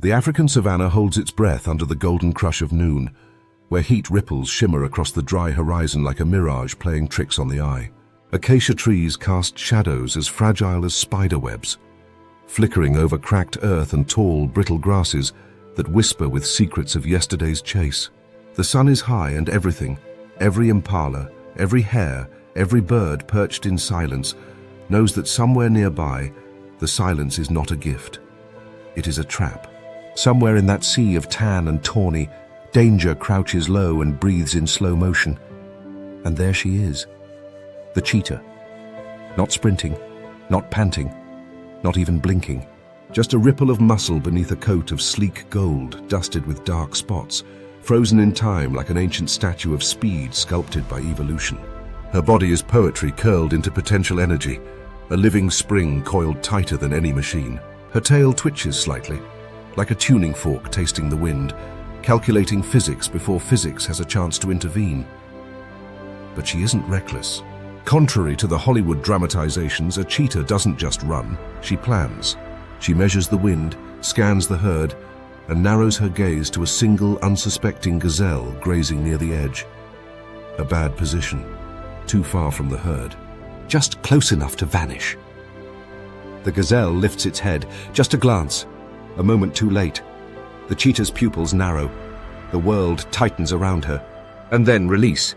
The African savanna holds its breath under the golden crush of noon, where heat ripples shimmer across the dry horizon like a mirage playing tricks on the eye. Acacia trees cast shadows as fragile as spider webs, flickering over cracked earth and tall, brittle grasses that whisper with secrets of yesterday's chase. The sun is high and everything, every impala, every hare, every bird perched in silence, knows that somewhere nearby, the silence is not a gift. It is a trap. Somewhere in that sea of tan and tawny, danger crouches low and breathes in slow motion. And there she is, the cheetah. Not sprinting, not panting, not even blinking. Just a ripple of muscle beneath a coat of sleek gold dusted with dark spots, frozen in time like an ancient statue of speed sculpted by evolution. Her body is poetry curled into potential energy, a living spring coiled tighter than any machine. Her tail twitches slightly, like a tuning fork tasting the wind, calculating physics before physics has a chance to intervene. But she isn't reckless. Contrary to the Hollywood dramatizations, a cheetah doesn't just run, she plans. She measures the wind, scans the herd, and narrows her gaze to a single unsuspecting gazelle grazing near the edge. A bad position, too far from the herd, just close enough to vanish. The gazelle lifts its head, just a glance, a moment too late. The cheetah's pupils narrow, the world tightens around her, and then release.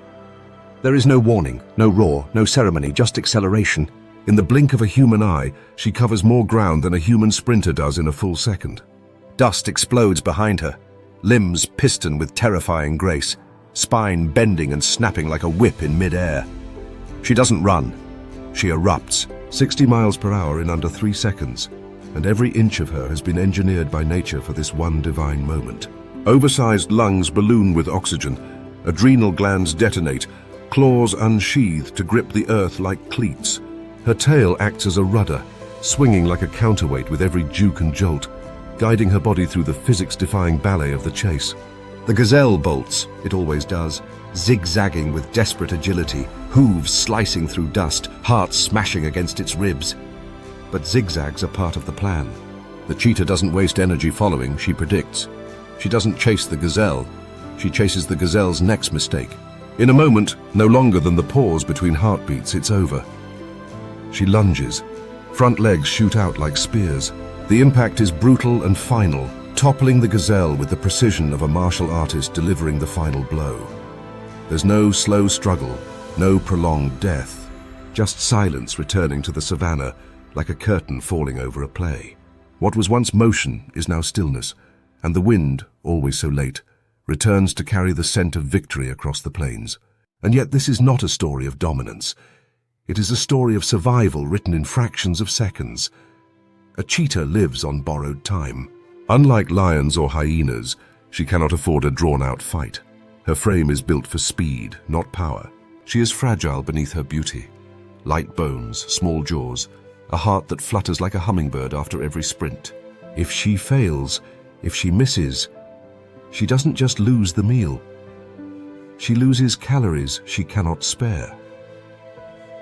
There is no warning, no roar, no ceremony, just acceleration. In the blink of a human eye, she covers more ground than a human sprinter does in a full second. Dust explodes behind her, limbs piston with terrifying grace, spine bending and snapping like a whip in mid-air. She doesn't run. She erupts, 60 miles per hour in under 3 seconds, and every inch of her has been engineered by nature for this one divine moment. Oversized lungs balloon with oxygen, adrenal glands detonate, claws unsheathed to grip the earth like cleats. Her tail acts as a rudder, swinging like a counterweight with every juke and jolt, guiding her body through the physics-defying ballet of the chase. The gazelle bolts, it always does, zigzagging with desperate agility, hooves slicing through dust, heart smashing against its ribs. But zigzags are part of the plan. The cheetah doesn't waste energy following, she predicts. She doesn't chase the gazelle, she chases the gazelle's next mistake. In a moment, no longer than the pause between heartbeats, it's over. She lunges. Front legs shoot out like spears. The impact is brutal and final, toppling the gazelle with the precision of a martial artist delivering the final blow. There's no slow struggle, no prolonged death, just silence returning to the savannah like a curtain falling over a play. What was once motion is now stillness, and the wind, always so late, returns to carry the scent of victory across the plains. And yet this is not a story of dominance. It is a story of survival written in fractions of seconds. A cheetah lives on borrowed time. Unlike lions or hyenas, she cannot afford a drawn-out fight. Her frame is built for speed, not power. She is fragile beneath her beauty. Light bones, small jaws, a heart that flutters like a hummingbird after every sprint. If she fails, if she misses, she doesn't just lose the meal. She loses calories she cannot spare.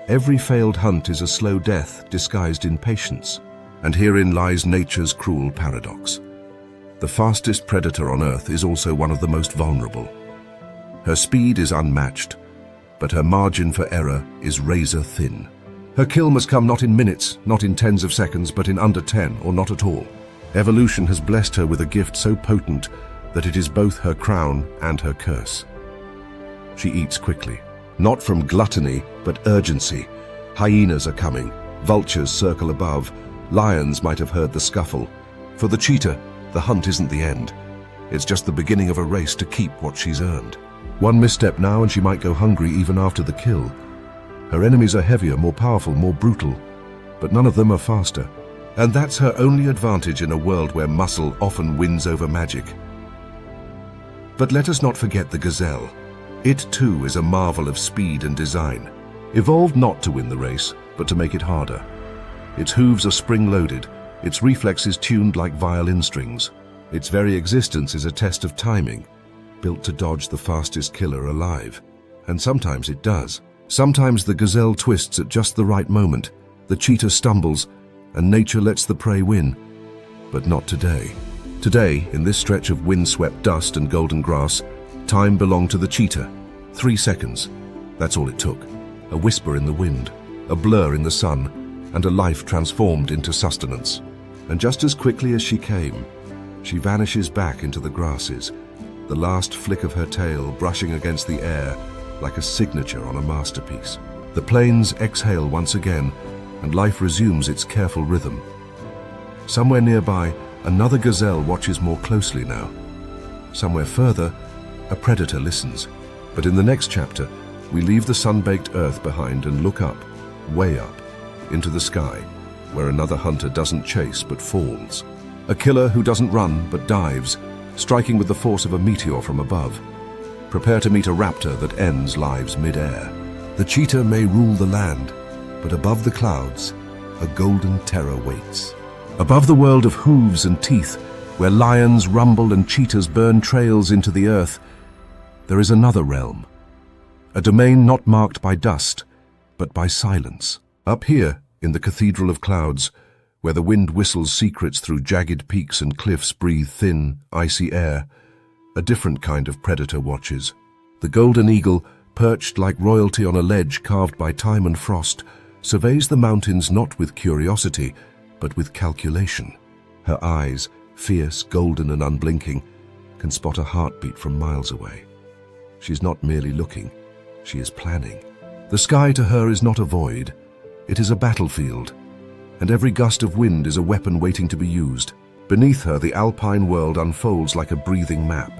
Every failed hunt is a slow death disguised in patience. And herein lies nature's cruel paradox. The fastest predator on Earth is also one of the most vulnerable. Her speed is unmatched, but her margin for error is razor thin. Her kill must come not in minutes, not in tens of seconds, but in under 10 or not at all. Evolution has blessed her with a gift so potent that it is both her crown and her curse. She eats quickly, not from gluttony, but urgency. Hyenas are coming, vultures circle above, lions might have heard the scuffle. For the cheetah, the hunt isn't the end. It's just the beginning of a race to keep what she's earned. One misstep now and she might go hungry even after the kill. Her enemies are heavier, more powerful, more brutal, but none of them are faster. And that's her only advantage in a world where muscle often wins over magic. But let us not forget the gazelle. It too is a marvel of speed and design, evolved not to win the race, but to make it harder. Its hooves are spring-loaded, its reflexes tuned like violin strings. Its very existence is a test of timing, built to dodge the fastest killer alive. And sometimes it does. Sometimes the gazelle twists at just the right moment, the cheetah stumbles, and nature lets the prey win. But not today. Today, in this stretch of wind-swept dust and golden grass, time belonged to the cheetah. 3 seconds. That's all it took. A whisper in the wind, a blur in the sun, and a life transformed into sustenance. And just as quickly as she came, she vanishes back into the grasses, the last flick of her tail brushing against the air like a signature on a masterpiece. The plains exhale once again, and life resumes its careful rhythm. Somewhere nearby, another gazelle watches more closely now. Somewhere further, a predator listens. But in the next chapter, we leave the sun-baked earth behind and look up, way up, into the sky, where another hunter doesn't chase but falls. A killer who doesn't run but dives, striking with the force of a meteor from above. Prepare to meet a raptor that ends lives mid-air. The cheetah may rule the land, but above the clouds, a golden terror waits. Above the world of hooves and teeth, where lions rumble and cheetahs burn trails into the earth, there is another realm. A domain not marked by dust, but by silence. Up here, in the Cathedral of Clouds, where the wind whistles secrets through jagged peaks and cliffs breathe thin, icy air, a different kind of predator watches. The golden eagle, perched like royalty on a ledge carved by time and frost, surveys the mountains not with curiosity, but with calculation. Her eyes, fierce, golden and unblinking, can spot a heartbeat from miles away. She's not merely looking, she is planning. The sky to her is not a void, it is a battlefield, and every gust of wind is a weapon waiting to be used. Beneath her, the alpine world unfolds like a breathing map.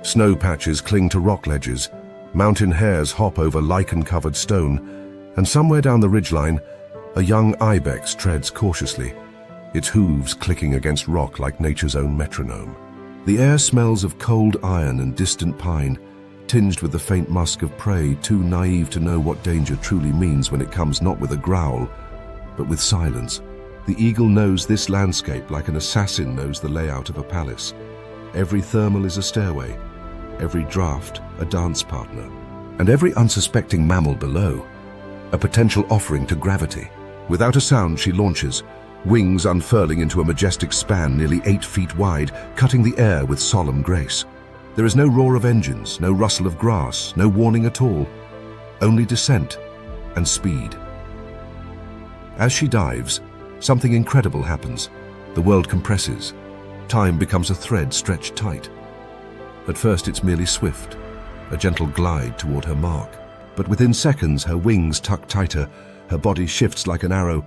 Snow patches cling to rock ledges, mountain hares hop over lichen-covered stone, and somewhere down the ridgeline, a young ibex treads cautiously, its hooves clicking against rock like nature's own metronome. The air smells of cold iron and distant pine, tinged with the faint musk of prey, too naive to know what danger truly means when it comes not with a growl, but with silence. The eagle knows this landscape like an assassin knows the layout of a palace. Every thermal is a stairway, every draft a dance partner, and every unsuspecting mammal below a potential offering to gravity. Without a sound, she launches, wings unfurling into a majestic span nearly 8 feet wide, cutting the air with solemn grace. There is no roar of engines, no rustle of grass, no warning at all, only descent and speed. As she dives, something incredible happens. The world compresses. Time becomes a thread stretched tight. At first it's merely swift, a gentle glide toward her mark. But within seconds her wings tuck tighter, her body shifts like an arrow,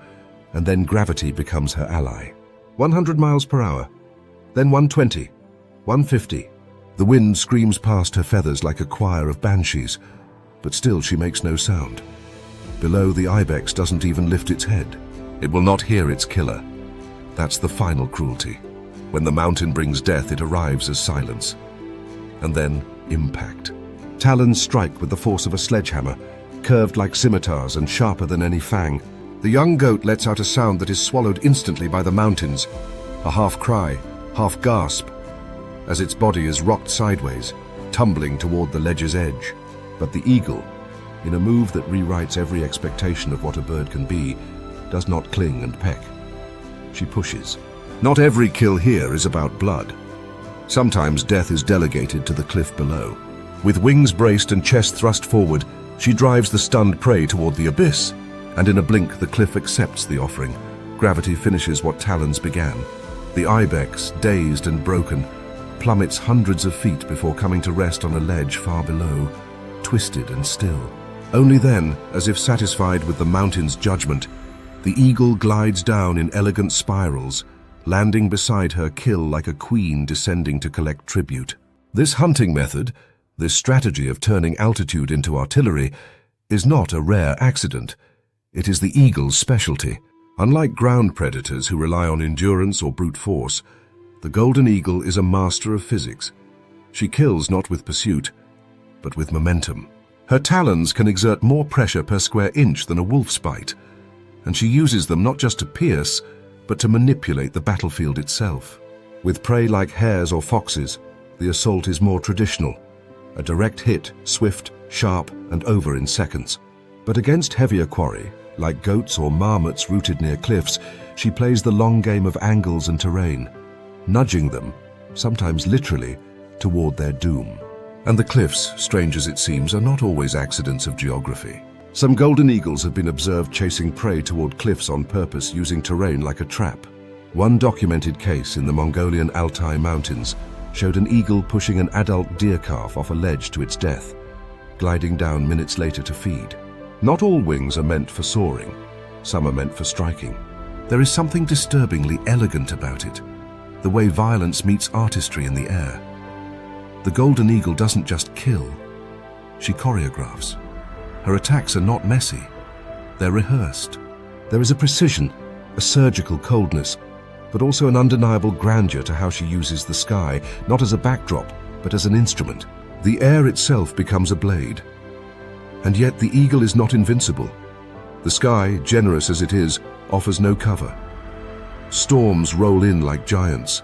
and then gravity becomes her ally. 100 miles per hour, then 120, 150. The wind screams past her feathers like a choir of banshees, but still she makes no sound. Below, the ibex doesn't even lift its head. It will not hear its killer. That's the final cruelty. When the mountain brings death, it arrives as silence. And then, impact. Talons strike with the force of a sledgehammer, curved like scimitars and sharper than any fang. The young goat lets out a sound that is swallowed instantly by the mountains, a half cry, half gasp, as its body is rocked sideways, tumbling toward the ledge's edge. But the eagle, in a move that rewrites every expectation of what a bird can be, does not cling and peck. She pushes. Not every kill here is about blood. Sometimes death is delegated to the cliff below. With wings braced and chest thrust forward, she drives the stunned prey toward the abyss, and in a blink the cliff accepts the offering. Gravity finishes what talons began. The ibex, dazed and broken, plummets hundreds of feet before coming to rest on a ledge far below, twisted and still. Only then, as if satisfied with the mountain's judgment, the eagle glides down in elegant spirals, landing beside her kill like a queen descending to collect tribute. This hunting method, this strategy of turning altitude into artillery, is not a rare accident. It is the eagle's specialty. Unlike ground predators who rely on endurance or brute force, the golden eagle is a master of physics. She kills not with pursuit, but with momentum. Her talons can exert more pressure per square inch than a wolf's bite, and she uses them not just to pierce, but to manipulate the battlefield itself. With prey like hares or foxes, the assault is more traditional. A direct hit, swift, sharp, and over in seconds. But against heavier quarry, like goats or marmots rooted near cliffs, she plays the long game of angles and terrain, nudging them, sometimes literally, toward their doom. And the cliffs, strange as it seems, are not always accidents of geography. Some golden eagles have been observed chasing prey toward cliffs on purpose, using terrain like a trap. One documented case in the Mongolian Altai Mountains showed an eagle pushing an adult deer calf off a ledge to its death, gliding down minutes later to feed. Not all wings are meant for soaring. Some are meant for striking. There is something disturbingly elegant about it, the way violence meets artistry in the air. The golden eagle doesn't just kill, she choreographs. Her attacks are not messy, they're rehearsed. There is a precision, a surgical coldness, but also an undeniable grandeur to how she uses the sky, not as a backdrop, but as an instrument. The air itself becomes a blade. And yet the eagle is not invincible. The sky, generous as it is, offers no cover. Storms roll in like giants.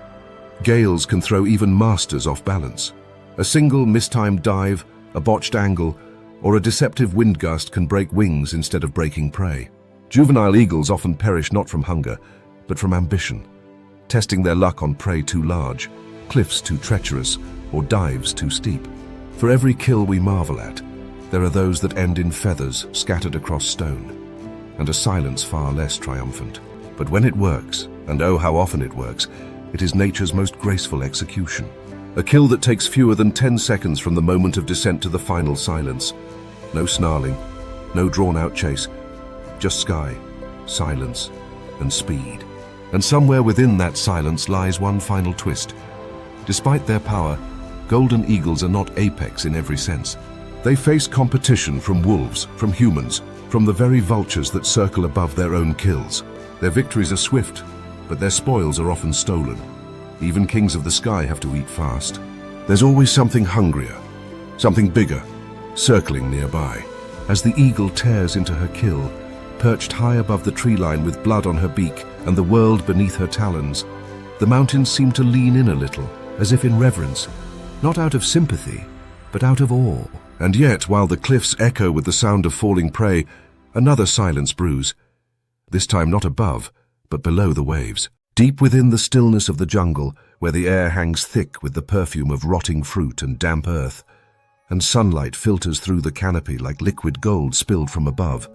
Gales can throw even masters off balance. A single mistimed dive, a botched angle, or a deceptive wind gust can break wings instead of breaking prey. Juvenile eagles often perish not from hunger, but from ambition, testing their luck on prey too large, cliffs too treacherous, or dives too steep. For every kill we marvel at, there are those that end in feathers scattered across stone, and a silence far less triumphant. But when it works, and oh how often it works, it is nature's most graceful execution. A kill that takes fewer than 10 seconds from the moment of descent to the final silence. No snarling, no drawn-out chase, just sky, silence, and speed. And somewhere within that silence lies one final twist. Despite their power, golden eagles are not apex in every sense. They face competition from wolves, from humans, from the very vultures that circle above their own kills. Their victories are swift, but their spoils are often stolen. Even kings of the sky have to eat fast. There's always something hungrier, something bigger, circling nearby. As the eagle tears into her kill, perched high above the tree line with blood on her beak and the world beneath her talons, the mountains seem to lean in a little, as if in reverence, not out of sympathy, but out of awe. And yet, while the cliffs echo with the sound of falling prey, another silence brews, this time not above, but below the waves. Deep within the stillness of the jungle, where the air hangs thick with the perfume of rotting fruit and damp earth, and sunlight filters through the canopy like liquid gold spilled from above,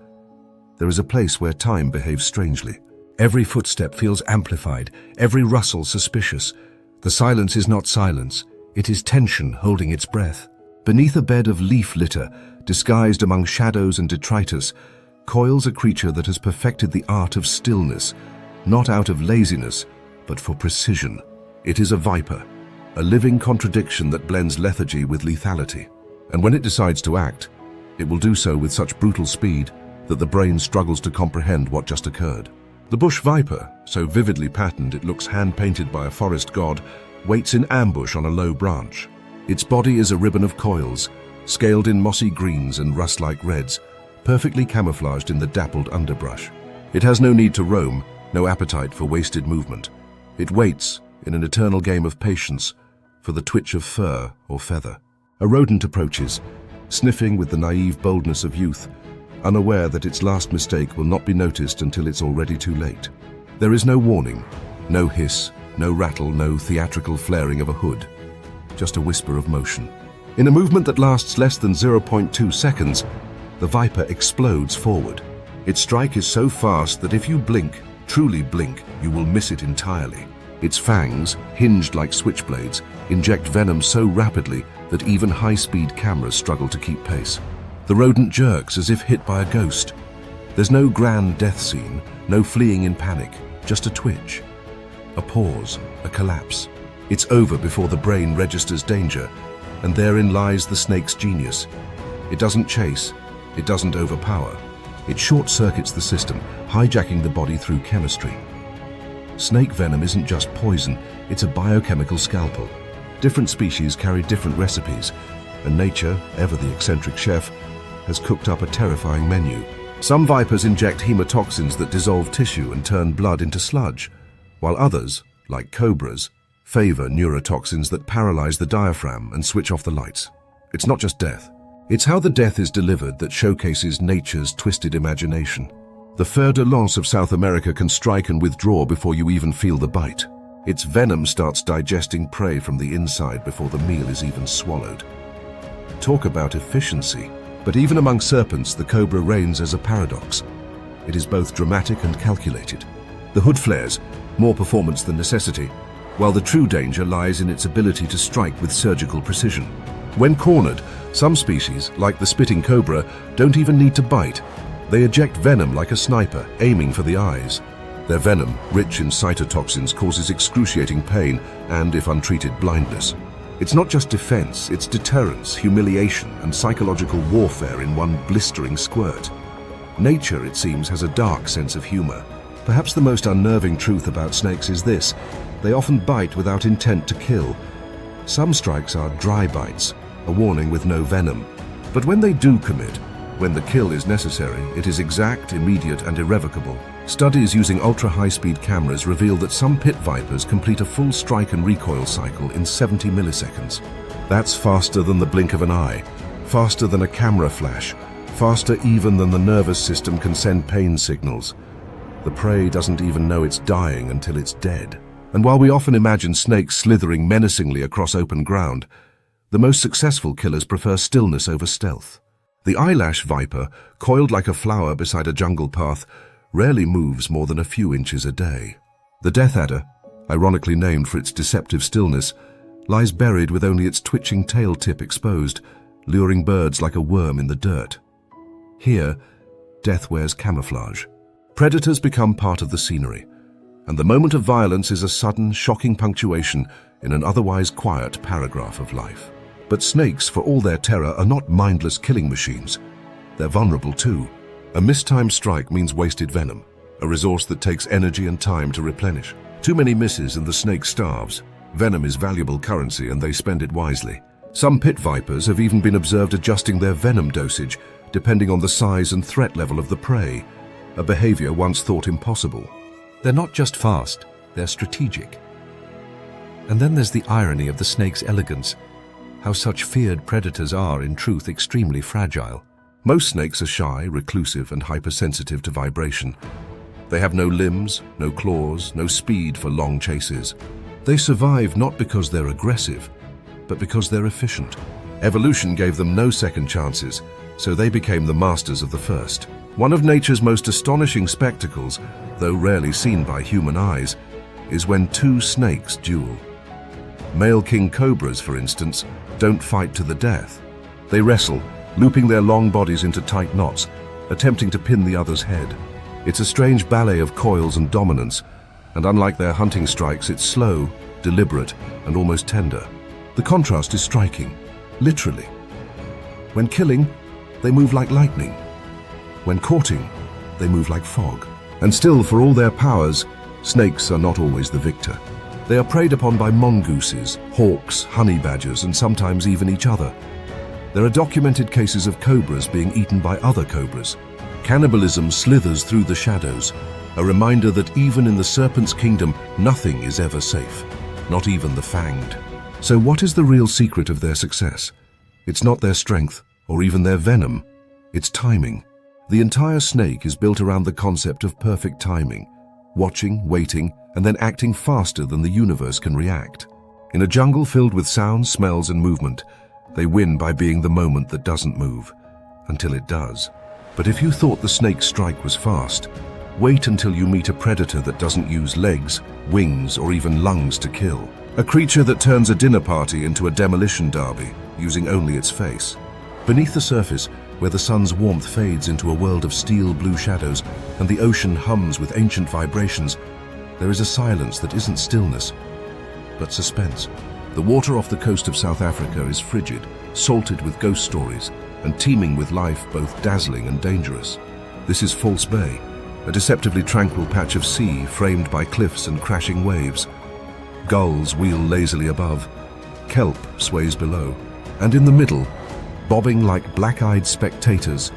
there is a place where time behaves strangely. Every footstep feels amplified, every rustle suspicious. The silence is not silence, it is tension holding its breath. Beneath a bed of leaf litter, disguised among shadows and detritus, coils a creature that has perfected the art of stillness, not out of laziness, but for precision. It is a viper, a living contradiction that blends lethargy with lethality. And when it decides to act, it will do so with such brutal speed that the brain struggles to comprehend what just occurred. The bush viper, so vividly patterned it looks hand-painted by a forest god, waits in ambush on a low branch. Its body is a ribbon of coils, scaled in mossy greens and rust-like reds, perfectly camouflaged in the dappled underbrush. It has no need to roam, no appetite for wasted movement. It waits, in an eternal game of patience, for the twitch of fur or feather. A rodent approaches, sniffing with the naive boldness of youth, unaware that its last mistake will not be noticed until it's already too late. There is no warning, no hiss, no rattle, no theatrical flaring of a hood, just a whisper of motion. In a movement that lasts less than 0.2 seconds, the viper explodes forward. Its strike is so fast that if you blink, truly blink, you will miss it entirely. Its fangs, hinged like switchblades, inject venom so rapidly that even high-speed cameras struggle to keep pace. The rodent jerks as if hit by a ghost. There's no grand death scene, no fleeing in panic, just a twitch, a pause, a collapse. It's over before the brain registers danger, and therein lies the snake's genius. It doesn't chase, it doesn't overpower. It short-circuits the system, hijacking the body through chemistry. Snake venom isn't just poison, it's a biochemical scalpel. Different species carry different recipes, and nature, ever the eccentric chef, has cooked up a terrifying menu. Some vipers inject hemotoxins that dissolve tissue and turn blood into sludge, while others, like cobras, favor neurotoxins that paralyze the diaphragm and switch off the lights. It's not just death. It's how the death is delivered that showcases nature's twisted imagination. The fer de lance of South America can strike and withdraw before you even feel the bite. Its venom starts digesting prey from the inside before the meal is even swallowed. Talk about efficiency. But even among serpents, the cobra reigns as a paradox. It is both dramatic and calculated. The hood flares, more performance than necessity, while the true danger lies in its ability to strike with surgical precision. When cornered, some species, like the spitting cobra, don't even need to bite. They eject venom like a sniper, aiming for the eyes. Their venom, rich in cytotoxins, causes excruciating pain and, if untreated, blindness. It's not just defense, it's deterrence, humiliation, and psychological warfare in one blistering squirt. Nature, it seems, has a dark sense of humor. Perhaps the most unnerving truth about snakes is this: they often bite without intent to kill. Some strikes are dry bites, a warning with no venom. But when they do commit, when the kill is necessary, it is exact, immediate, and irrevocable. Studies using ultra-high-speed cameras reveal that some pit vipers complete a full strike and recoil cycle in 70 milliseconds. That's faster than the blink of an eye, faster than a camera flash, faster even than the nervous system can send pain signals. The prey doesn't even know it's dying until it's dead. And while we often imagine snakes slithering menacingly across open ground, the most successful killers prefer stillness over stealth. The eyelash viper, coiled like a flower beside a jungle path, rarely moves more than a few inches a day. The death adder, ironically named for its deceptive stillness, lies buried with only its twitching tail tip exposed, luring birds like a worm in the dirt. Here, death wears camouflage. Predators become part of the scenery, and the moment of violence is a sudden, shocking punctuation in an otherwise quiet paragraph of life. But snakes, for all their terror, are not mindless killing machines. They're vulnerable too. A mistimed strike means wasted venom, a resource that takes energy and time to replenish. Too many misses and the snake starves. Venom is valuable currency and they spend it wisely. Some pit vipers have even been observed adjusting their venom dosage depending on the size and threat level of the prey, a behavior once thought impossible. They're not just fast, they're strategic. And then there's the irony of the snake's elegance, how such feared predators are, in truth, extremely fragile. Most snakes are shy, reclusive, and hypersensitive to vibration. They have no limbs, no claws, no speed for long chases. They survive not because they're aggressive, but because they're efficient. Evolution gave them no second chances, so they became the masters of the first. One of nature's most astonishing spectacles, though rarely seen by human eyes, is when two snakes duel. Male king cobras, for instance, don't fight to the death. They wrestle, looping their long bodies into tight knots, attempting to pin the other's head. It's a strange ballet of coils and dominance, and unlike their hunting strikes, it's slow, deliberate, and almost tender. The contrast is striking, literally. When killing, they move like lightning. When courting, they move like fog. And still, for all their powers, snakes are not always the victor. They are preyed upon by mongooses, hawks, honey badgers, and sometimes even each other. There are documented cases of cobras being eaten by other cobras. Cannibalism slithers through the shadows, a reminder that even in the serpent's kingdom, nothing is ever safe, not even the fanged. So what is the real secret of their success? It's not their strength, or even their venom. It's timing. The entire snake is built around the concept of perfect timing, watching, waiting, and then acting faster than the universe can react. In a jungle filled with sounds, smells, and movement, they win by being the moment that doesn't move, until it does. But if you thought the snake's strike was fast, wait until you meet a predator that doesn't use legs, wings, or even lungs to kill. A creature that turns a dinner party into a demolition derby, using only its face. Beneath the surface, where the sun's warmth fades into a world of steel blue shadows and the ocean hums with ancient vibrations, there is a silence that isn't stillness, but suspense. The water off the coast of South Africa is frigid, salted with ghost stories, and teeming with life both dazzling and dangerous. This is False Bay, a deceptively tranquil patch of sea framed by cliffs and crashing waves. Gulls wheel lazily above, kelp sways below, and in the middle, bobbing like black-eyed spectators,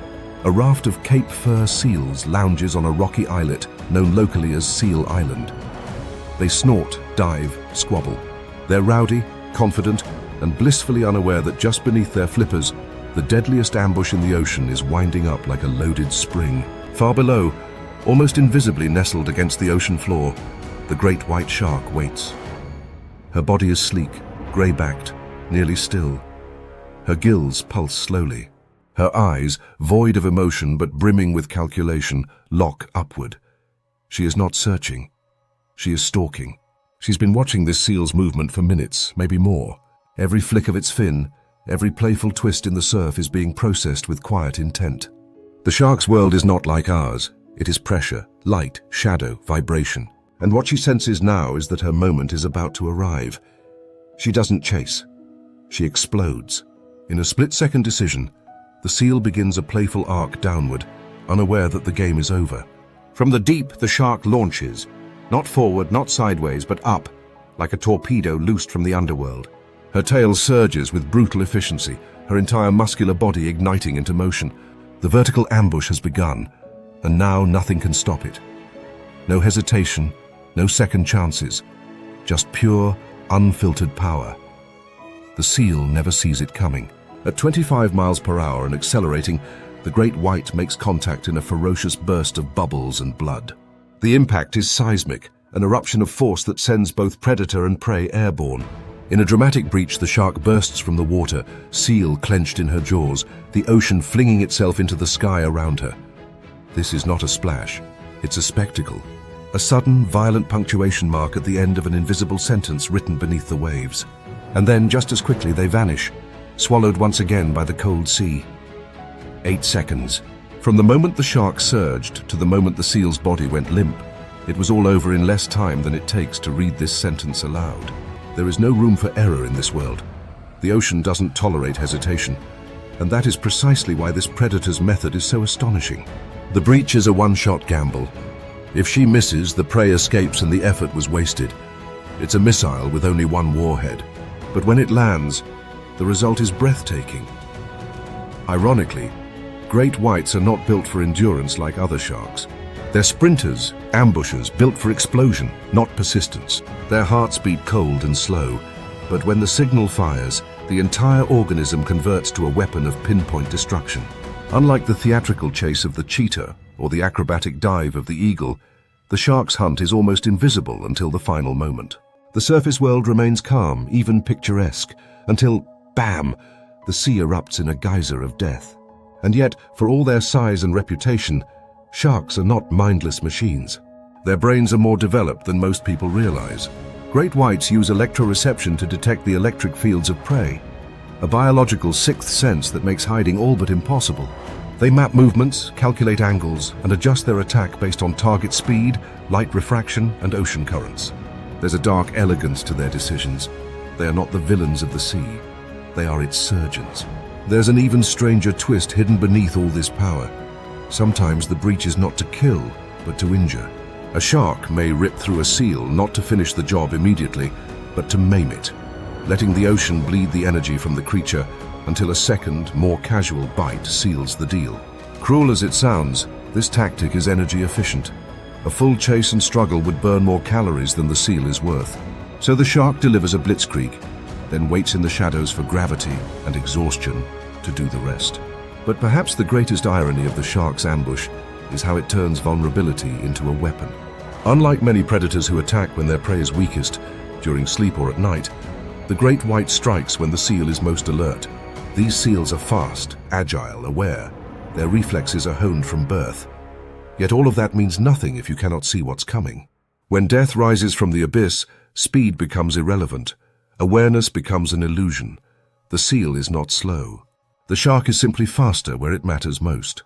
a raft of Cape Fur seals lounges on a rocky islet known locally as Seal Island. They snort, dive, squabble. They're rowdy, confident, and blissfully unaware that just beneath their flippers, the deadliest ambush in the ocean is winding up like a loaded spring. Far below, almost invisibly nestled against the ocean floor, the great white shark waits. Her body is sleek, grey-backed, nearly still. Her gills pulse slowly. Her eyes, void of emotion but brimming with calculation, lock upward. She is not searching. She is stalking. She's been watching this seal's movement for minutes, maybe more. Every flick of its fin, every playful twist in the surf is being processed with quiet intent. The shark's world is not like ours. It is pressure, light, shadow, vibration. And what she senses now is that her moment is about to arrive. She doesn't chase. She explodes. In a split-second decision, the seal begins a playful arc downward, unaware that the game is over. From the deep, the shark launches. Not forward, not sideways, but up, like a torpedo loosed from the underworld. Her tail surges with brutal efficiency, her entire muscular body igniting into motion. The vertical ambush has begun, and now nothing can stop it. No hesitation, no second chances, just pure, unfiltered power. The seal never sees it coming. At 25 miles per hour and accelerating, the great white makes contact in a ferocious burst of bubbles and blood. The impact is seismic, an eruption of force that sends both predator and prey airborne. In a dramatic breach, the shark bursts from the water, seal clenched in her jaws, the ocean flinging itself into the sky around her. This is not a splash, it's a spectacle. A sudden, violent punctuation mark at the end of an invisible sentence written beneath the waves. And then, just as quickly, they vanish, swallowed once again by the cold sea. 8 seconds. From the moment the shark surged to the moment the seal's body went limp, it was all over in less time than it takes to read this sentence aloud. There is no room for error in this world. The ocean doesn't tolerate hesitation, and that is precisely why this predator's method is so astonishing. The breach is a one-shot gamble. If she misses, the prey escapes and the effort was wasted. It's a missile with only one warhead. But when it lands, the result is breathtaking. Ironically, great whites are not built for endurance like other sharks. They're sprinters, ambushers, built for explosion, not persistence. Their hearts beat cold and slow, but when the signal fires, the entire organism converts to a weapon of pinpoint destruction. Unlike the theatrical chase of the cheetah or the acrobatic dive of the eagle, the shark's hunt is almost invisible until the final moment. The surface world remains calm, even picturesque, until, bam, the sea erupts in a geyser of death. And yet, for all their size and reputation, sharks are not mindless machines. Their brains are more developed than most people realize. Great whites use electroreception to detect the electric fields of prey, a biological sixth sense that makes hiding all but impossible. They map movements, calculate angles, and adjust their attack based on target speed, light refraction, and ocean currents. There's a dark elegance to their decisions. They are not the villains of the sea. They are its surgeons. There's an even stranger twist hidden beneath all this power. Sometimes the breach is not to kill, but to injure. A shark may rip through a seal not to finish the job immediately, but to maim it, letting the ocean bleed the energy from the creature until a second, more casual bite seals the deal. Cruel as it sounds, this tactic is energy efficient. A full chase and struggle would burn more calories than the seal is worth. So the shark delivers a blitzkrieg, then waits in the shadows for gravity and exhaustion to do the rest. But perhaps the greatest irony of the shark's ambush is how it turns vulnerability into a weapon. Unlike many predators who attack when their prey is weakest, during sleep or at night, the great white strikes when the seal is most alert. These seals are fast, agile, aware. Their reflexes are honed from birth. Yet all of that means nothing if you cannot see what's coming. When death rises from the abyss, speed becomes irrelevant. Awareness becomes an illusion. The seal is not slow. The shark is simply faster where it matters most.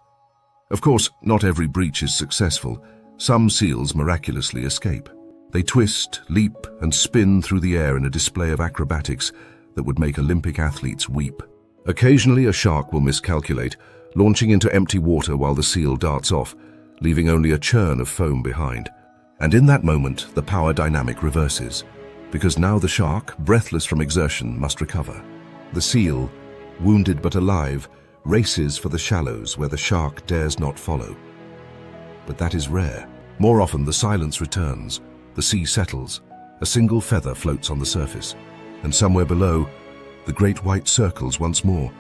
Of course, not every breach is successful. Some seals miraculously escape. They twist, leap, and spin through the air in a display of acrobatics that would make Olympic athletes weep. Occasionally, a shark will miscalculate, launching into empty water while the seal darts off, leaving only a churn of foam behind. And in that moment, the power dynamic reverses, because now the shark, breathless from exertion, must recover. The seal, wounded but alive, races for the shallows where the shark dares not follow. But that is rare. More often, the silence returns, the sea settles, a single feather floats on the surface, and somewhere below, the great white circles once more,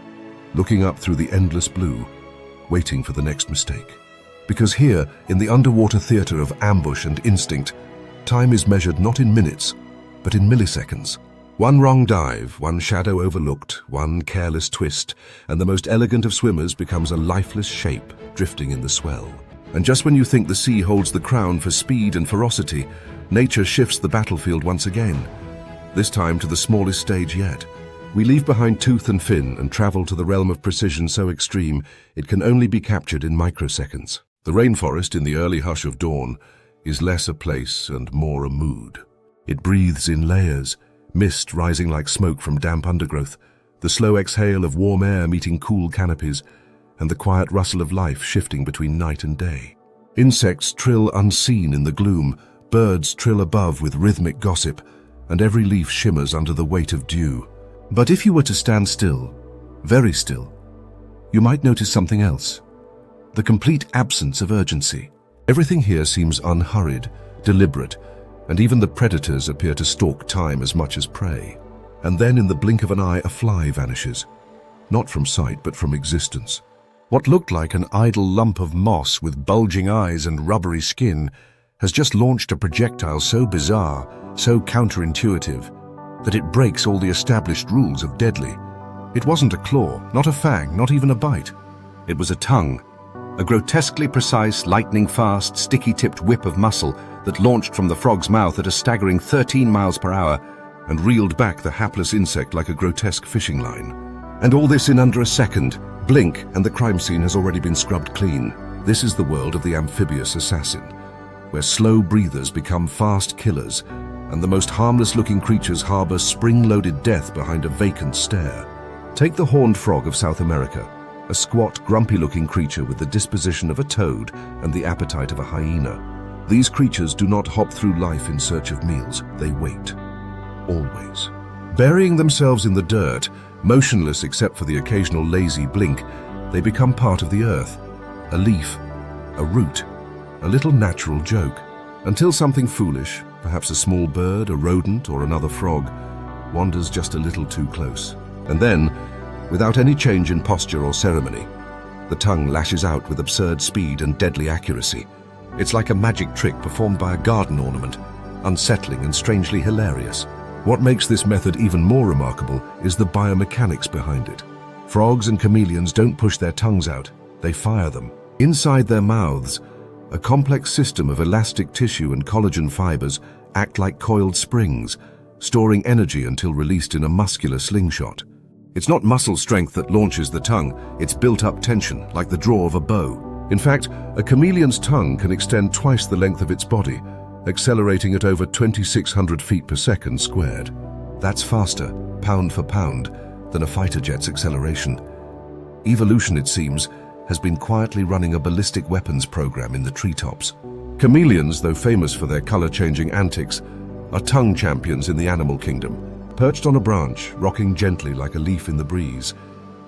looking up through the endless blue, waiting for the next mistake. Because here, in the underwater theater of ambush and instinct, time is measured not in minutes, but in milliseconds. One wrong dive, one shadow overlooked, one careless twist, and the most elegant of swimmers becomes a lifeless shape drifting in the swell. And just when you think the sea holds the crown for speed and ferocity, nature shifts the battlefield once again, this time to the smallest stage yet. We leave behind tooth and fin and travel to the realm of precision so extreme it can only be captured in microseconds. The rainforest in the early hush of dawn is less a place and more a mood. It breathes in layers, mist rising like smoke from damp undergrowth, the slow exhale of warm air meeting cool canopies, and the quiet rustle of life shifting between night and day. Insects trill unseen in the gloom, birds trill above with rhythmic gossip, and every leaf shimmers under the weight of dew. But if you were to stand still, very still, you might notice something else. The complete absence of urgency. Everything here seems unhurried, deliberate, and even the predators appear to stalk time as much as prey. And then in the blink of an eye, a fly vanishes. Not from sight, but from existence. What looked like an idle lump of moss with bulging eyes and rubbery skin has just launched a projectile so bizarre, so counterintuitive, that it breaks all the established rules of deadly. It wasn't a claw, not a fang, not even a bite. It was a tongue. A grotesquely precise, lightning-fast, sticky-tipped whip of muscle that launched from the frog's mouth at a staggering 13 miles per hour and reeled back the hapless insect like a grotesque fishing line. And all this in under a second. Blink, and the crime scene has already been scrubbed clean. This is the world of the amphibious assassin, where slow breathers become fast killers, and the most harmless-looking creatures harbor spring-loaded death behind a vacant stare. Take the horned frog of South America, a squat, grumpy-looking creature with the disposition of a toad and the appetite of a hyena. These creatures do not hop through life in search of meals. They wait. Always. Burying themselves in the dirt, motionless except for the occasional lazy blink, they become part of the earth. A leaf, a root, a little natural joke, until something foolish, perhaps a small bird, a rodent, or another frog, wanders just a little too close. And then, without any change in posture or ceremony, the tongue lashes out with absurd speed and deadly accuracy. It's like a magic trick performed by a garden ornament, unsettling and strangely hilarious. What makes this method even more remarkable is the biomechanics behind it. Frogs and chameleons don't push their tongues out, they fire them. Inside their mouths, a complex system of elastic tissue and collagen fibers act like coiled springs, storing energy until released in a muscular slingshot. It's not muscle strength that launches the tongue, it's built-up tension, like the draw of a bow. In fact, a chameleon's tongue can extend twice the length of its body, accelerating at over 2,600 feet per second squared. That's faster, pound for pound, than a fighter jet's acceleration. Evolution, it seems, has been quietly running a ballistic weapons program in the treetops. Chameleons, though famous for their color-changing antics, are tongue champions in the animal kingdom. Perched on a branch, rocking gently like a leaf in the breeze,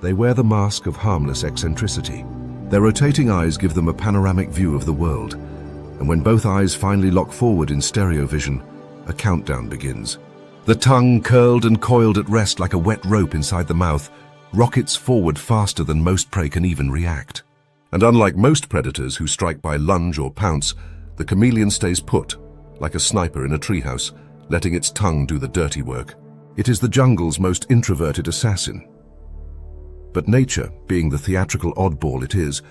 they wear the mask of harmless eccentricity. Their rotating eyes give them a panoramic view of the world, and when both eyes finally lock forward in stereo vision, a countdown begins. The tongue, curled and coiled at rest like a wet rope inside the mouth, rockets forward faster than most prey can even react. And unlike most predators who strike by lunge or pounce, the chameleon stays put, like a sniper in a treehouse, letting its tongue do the dirty work. It is the jungle's most introverted assassin. But nature, being the theatrical oddball it is,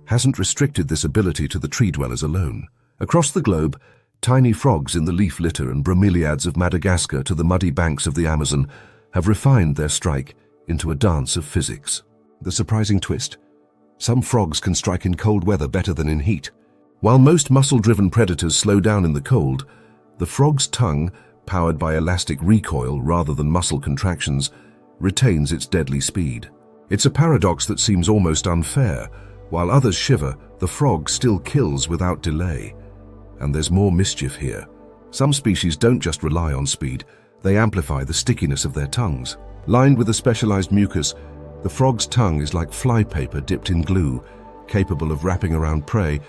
hasn't restricted this ability to the tree dwellers alone. Across the globe, tiny frogs in the leaf litter and bromeliads of Madagascar to the muddy banks of the Amazon have refined their strike into a dance of physics. The surprising twist: some frogs can strike in cold weather better than in heat. While most muscle-driven predators slow down in the cold, the frog's tongue, powered by elastic recoil rather than muscle contractions, retains its deadly speed. It's a paradox that seems almost unfair. While others shiver, the frog still kills without delay. And there's more mischief here. Some species don't just rely on speed, they amplify the stickiness of their tongues. Lined with a specialized mucus, the frog's tongue is like flypaper dipped in glue, capable of wrapping around prey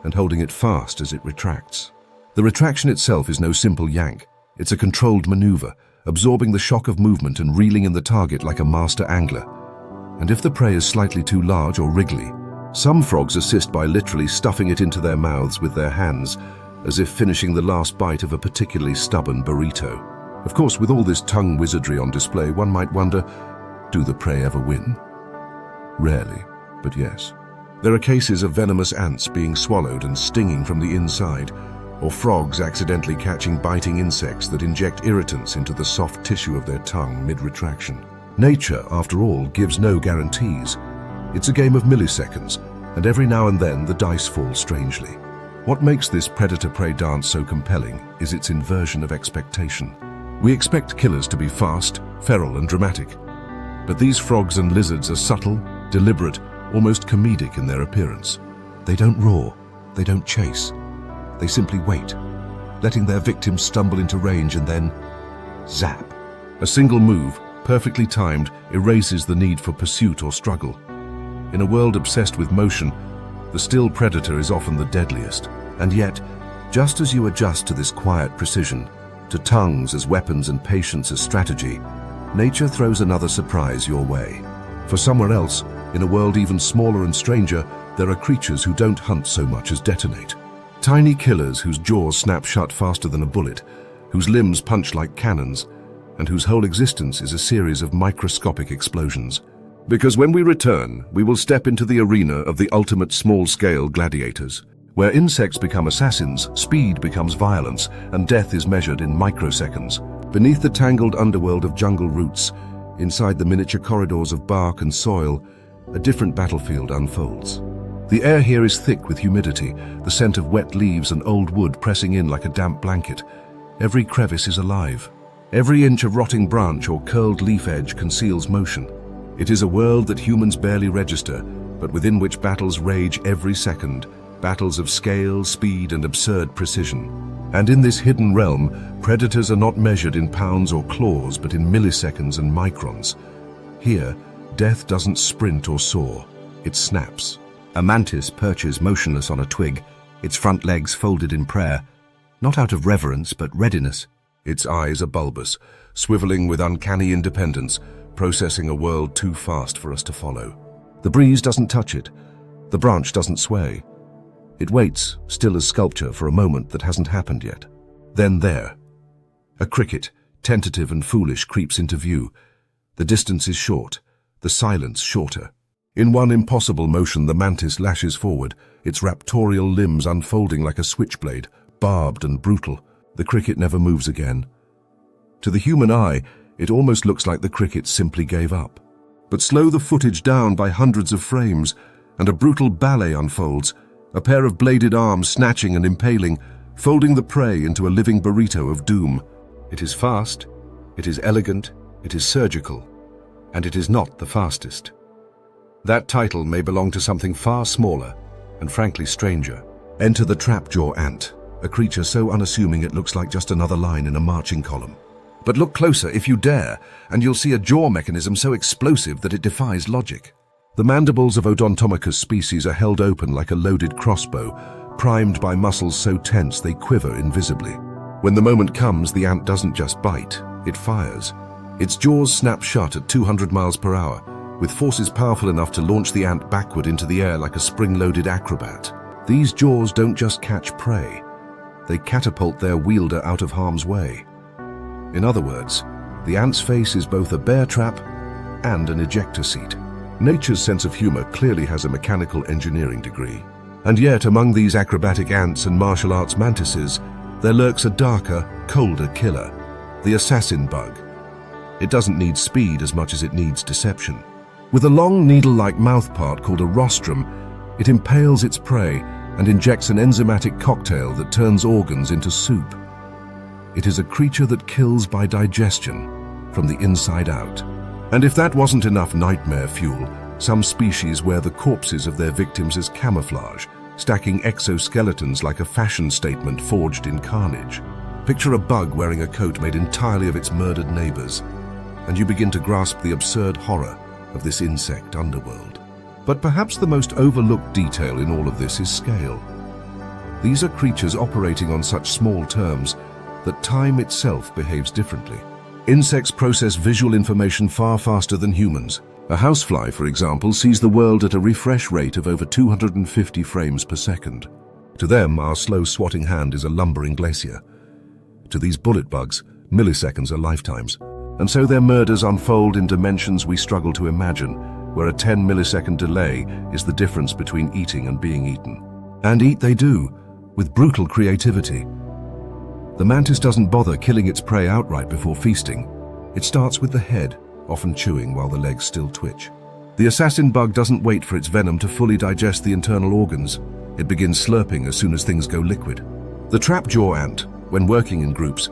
and holding it fast as it retracts. The retraction itself is no simple yank. It's a controlled maneuver, absorbing the shock of movement and reeling in the target like a master angler. And if the prey is slightly too large or wriggly, some frogs assist by literally stuffing it into their mouths with their hands, as if finishing the last bite of a particularly stubborn burrito. Of course, with all this tongue wizardry on display, one might wonder, do the prey ever win? Rarely, but yes. There are cases of venomous ants being swallowed and stinging from the inside, or frogs accidentally catching biting insects that inject irritants into the soft tissue of their tongue mid-retraction. Nature, after all, gives no guarantees. It's a game of milliseconds, and every now and then the dice fall strangely. What makes this predator-prey dance so compelling is its inversion of expectation. We expect killers to be fast, feral, and dramatic. But these frogs and lizards are subtle, deliberate, almost comedic in their appearance. They don't roar, they don't chase. They simply wait, letting their victims stumble into range and then zap. A single move, perfectly timed, erases the need for pursuit or struggle. In a world obsessed with motion, the still predator is often the deadliest. And yet, just as you adjust to this quiet precision, to tongues as weapons and patience as strategy, nature throws another surprise your way. For somewhere else, in a world even smaller and stranger, there are creatures who don't hunt so much as detonate. Tiny killers whose jaws snap shut faster than a bullet, whose limbs punch like cannons, and whose whole existence is a series of microscopic explosions. Because when we return, we will step into the arena of the ultimate small-scale gladiators, where insects become assassins, speed becomes violence, and death is measured in microseconds. Beneath the tangled underworld of jungle roots, inside the miniature corridors of bark and soil, a different battlefield unfolds. The air here is thick with humidity, the scent of wet leaves and old wood pressing in like a damp blanket. Every crevice is alive. Every inch of rotting branch or curled leaf edge conceals motion. It is a world that humans barely register, but within which battles rage every second, battles of scale, speed, and absurd precision. And in this hidden realm, predators are not measured in pounds or claws, but in milliseconds and microns. Here, death doesn't sprint or soar, it snaps. A mantis perches motionless on a twig, its front legs folded in prayer, not out of reverence, but readiness. Its eyes are bulbous, swiveling with uncanny independence, processing a world too fast for us to follow. The breeze doesn't touch it. The branch doesn't sway. It waits, still as sculpture, for a moment that hasn't happened yet. Then there, a cricket, tentative and foolish, creeps into view. The distance is short, the silence shorter. In one impossible motion, the mantis lashes forward, its raptorial limbs unfolding like a switchblade, barbed and brutal. The cricket never moves again. To the human eye, it almost looks like the cricket simply gave up. But slow the footage down by hundreds of frames, and a brutal ballet unfolds, a pair of bladed arms snatching and impaling, folding the prey into a living burrito of doom. It is fast, it is elegant, it is surgical, and it is not the fastest. That title may belong to something far smaller and frankly stranger. Enter the trapjaw ant, a creature so unassuming it looks like just another line in a marching column. But look closer if you dare, and you'll see a jaw mechanism so explosive that it defies logic. The mandibles of Odontomachus species are held open like a loaded crossbow, primed by muscles so tense they quiver invisibly. When the moment comes, the ant doesn't just bite, it fires. Its jaws snap shut at 200 miles per hour, with forces powerful enough to launch the ant backward into the air like a spring-loaded acrobat. These jaws don't just catch prey, they catapult their wielder out of harm's way. In other words, the ant's face is both a bear trap and an ejector seat. Nature's sense of humor clearly has a mechanical engineering degree. And yet, among these acrobatic ants and martial arts mantises, there lurks a darker, colder killer, the assassin bug. It doesn't need speed as much as it needs deception. With a long needle-like mouthpart called a rostrum, it impales its prey and injects an enzymatic cocktail that turns organs into soup. It is a creature that kills by digestion, from the inside out. And if that wasn't enough nightmare fuel, some species wear the corpses of their victims as camouflage, stacking exoskeletons like a fashion statement forged in carnage. Picture a bug wearing a coat made entirely of its murdered neighbors, and you begin to grasp the absurd horror of this insect underworld. But perhaps the most overlooked detail in all of this is scale. These are creatures operating on such small terms that time itself behaves differently. Insects process visual information far faster than humans. A housefly, for example, sees the world at a refresh rate of over 250 frames per second. To them, our slow swatting hand is a lumbering glacier. To these bullet bugs, Milliseconds are lifetimes. And so their murders unfold in dimensions we struggle to imagine, where a 10-millisecond delay is the difference between eating and being eaten. And eat they do, with brutal creativity. The mantis doesn't bother killing its prey outright before feasting. It starts with the head, often chewing while the legs still twitch. The assassin bug doesn't wait for its venom to fully digest the internal organs. It begins slurping as soon as things go liquid. The trapjaw ant, when working in groups,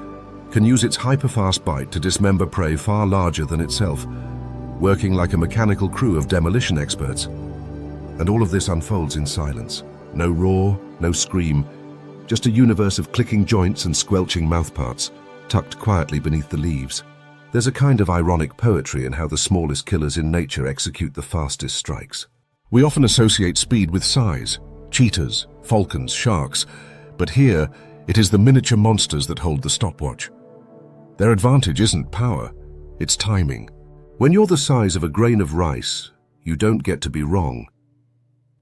can use its hyper-fast bite to dismember prey far larger than itself, working like a mechanical crew of demolition experts. And all of this unfolds in silence. No roar, no scream, just a universe of clicking joints and squelching mouthparts, tucked quietly beneath the leaves. There's a kind of ironic poetry in how the smallest killers in nature execute the fastest strikes. We often associate speed with size, cheetahs, falcons, sharks, but here it is the miniature monsters that hold the stopwatch. Their advantage isn't power, it's timing. When you're the size of a grain of rice, you don't get to be wrong.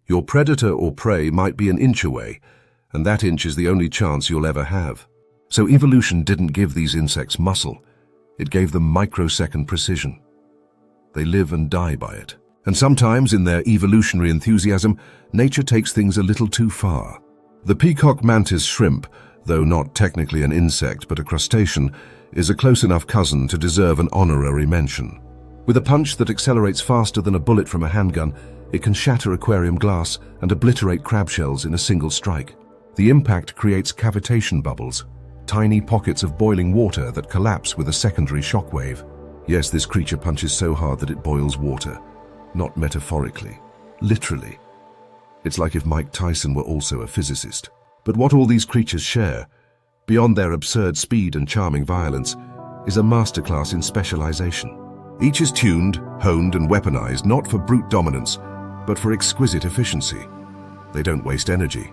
Your predator or prey might be an inch away, and that inch is the only chance you'll ever have. So evolution didn't give these insects muscle, it gave them microsecond precision. They live and die by it. And sometimes, in their evolutionary enthusiasm, nature takes things a little too far. The peacock mantis shrimp, though not technically an insect but a crustacean, is a close enough cousin to deserve an honorary mention. With a punch that accelerates faster than a bullet from a handgun, it can shatter aquarium glass and obliterate crab shells in a single strike. The impact creates cavitation bubbles, tiny pockets of boiling water that collapse with a secondary shockwave. Yes, this creature punches so hard that it boils water. Not metaphorically, literally. It's like if Mike Tyson were also a physicist. But what all these creatures share, beyond their absurd speed and charming violence, is a masterclass in specialization. Each is tuned, honed, and weaponized not for brute dominance, but for exquisite efficiency. They don't waste energy.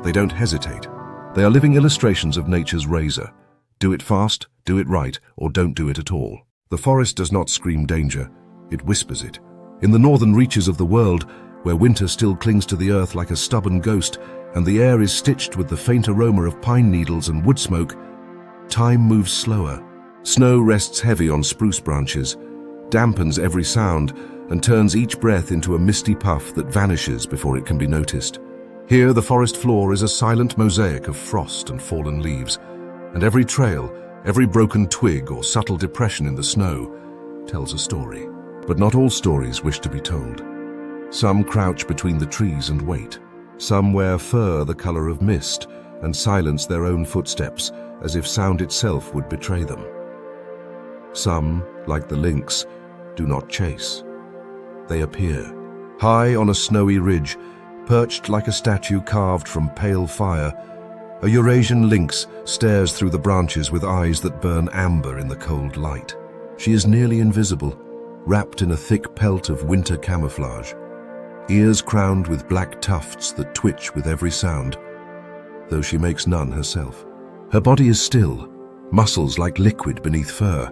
They don't hesitate. They are living illustrations of nature's razor. Do it fast, do it right, or don't do it at all. The forest does not scream danger, it whispers it. In the northern reaches of the world, where winter still clings to the earth like a stubborn ghost, and the air is stitched with the faint aroma of pine needles and wood smoke, time moves slower. Snow rests heavy on spruce branches, dampens every sound, and turns each breath into a misty puff that vanishes before it can be noticed. Here, the forest floor is a silent mosaic of frost and fallen leaves, and every trail, every broken twig or subtle depression in the snow tells a story. But not all stories wish to be told. Some crouch between the trees and wait. Some wear fur the color of mist and silence their own footsteps as if sound itself would betray them. Some, like the lynx, do not chase. They appear, high on a snowy ridge, perched like a statue carved from pale fire. A Eurasian lynx stares through the branches with eyes that burn amber in the cold light. She is nearly invisible, wrapped in a thick pelt of winter camouflage, ears crowned with black tufts that twitch with every sound, though she makes none herself. Her body is still, muscles like liquid beneath fur,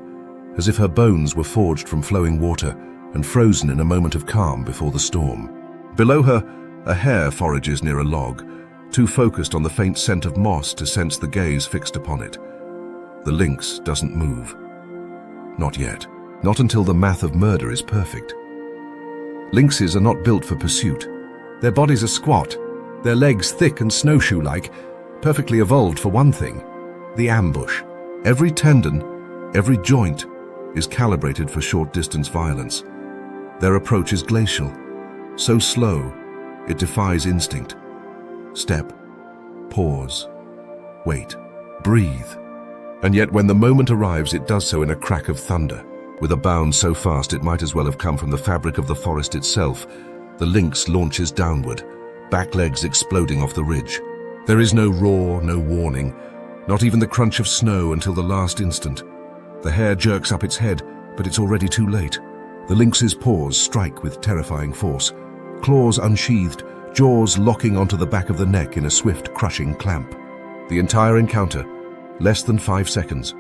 as if her bones were forged from flowing water and frozen in a moment of calm before the storm. Below her, a hare forages near a log, too focused on the faint scent of moss to sense the gaze fixed upon it. The lynx doesn't move. Not yet. Not until the math of murder is perfect. Lynxes are not built for pursuit. Their bodies are squat, their legs thick and snowshoe-like, perfectly evolved for one thing: the ambush. Every tendon, every joint is calibrated for short-distance violence. Their approach is glacial, so slow it defies instinct. Step, pause, wait, breathe. And yet when the moment arrives, it does so in a crack of thunder. With a bound so fast it might as well have come from the fabric of the forest itself, the lynx launches downward, back legs exploding off the ridge. There is no roar, no warning, not even the crunch of snow until the last instant. The hare jerks up its head, but it's already too late. The lynx's paws strike with terrifying force, claws unsheathed, jaws locking onto the back of the neck in a swift, crushing clamp. The entire encounter, less than 5 seconds.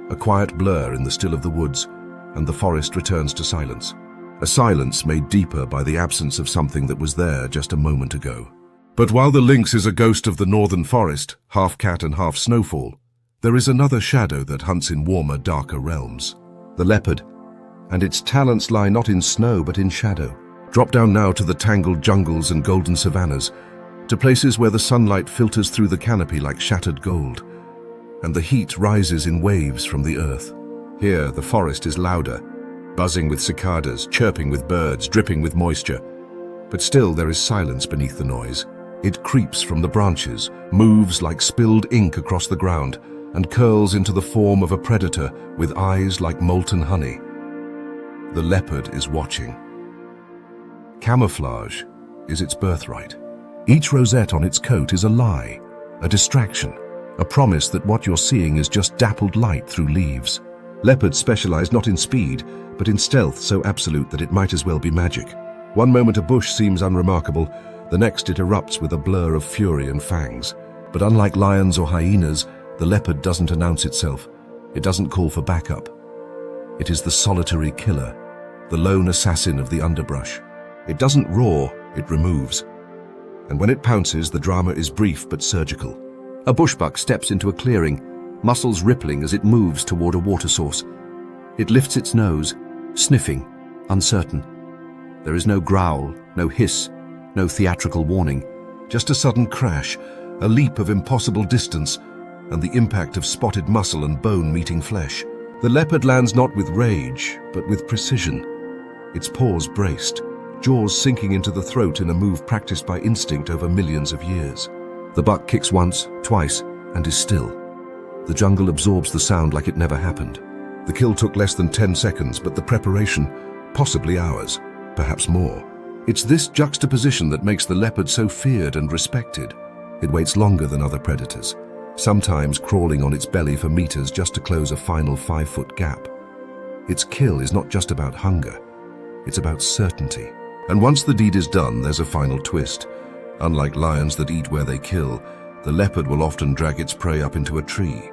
A quiet blur in the still of the woods, and the forest returns to silence. A silence made deeper by the absence of something that was there just a moment ago. But while the lynx is a ghost of the northern forest, half cat and half snowfall, There is another shadow that hunts in warmer, darker realms. The leopard. And its talents lie not in snow but in shadow. Drop down now to the tangled jungles and golden savannas, to places where the sunlight filters through the canopy like shattered gold, and the heat rises in waves from the earth. Here, the forest is louder, buzzing with cicadas, chirping with birds, dripping with moisture. But still there is silence beneath the noise. It creeps from the branches, moves like spilled ink across the ground, and curls into the form of a predator with eyes like molten honey. The leopard is watching. Camouflage is its birthright. Each rosette on its coat is a lie, a distraction, a promise that what you're seeing is just dappled light through leaves. Leopards specialize not in speed, but in stealth so absolute that it might as well be magic. One moment a bush seems unremarkable, the next it erupts with a blur of fury and fangs. But unlike lions or hyenas, the leopard doesn't announce itself. It doesn't call for backup. It is the solitary killer, the lone assassin of the underbrush. It doesn't roar, it removes. And when it pounces, the drama is brief but surgical. A bushbuck steps into a clearing, muscles rippling as it moves toward a water source. It lifts its nose, sniffing, uncertain. There is no growl, no hiss, no theatrical warning. Just a sudden crash, a leap of impossible distance, and the impact of spotted muscle and bone meeting flesh. The leopard lands not with rage, but with precision. Its paws braced, jaws sinking into the throat in a move practiced by instinct over millions of years. The buck kicks once, twice, and is still. The jungle absorbs the sound like it never happened. The kill took less than 10 seconds, but the preparation, possibly hours, perhaps more. It's this juxtaposition that makes the leopard so feared and respected. It waits longer than other predators, sometimes crawling on its belly for meters just to close a final 5-foot gap. Its kill is not just about hunger, it's about certainty. And once the deed is done, there's a final twist. Unlike lions that eat where they kill, the leopard will often drag its prey up into a tree.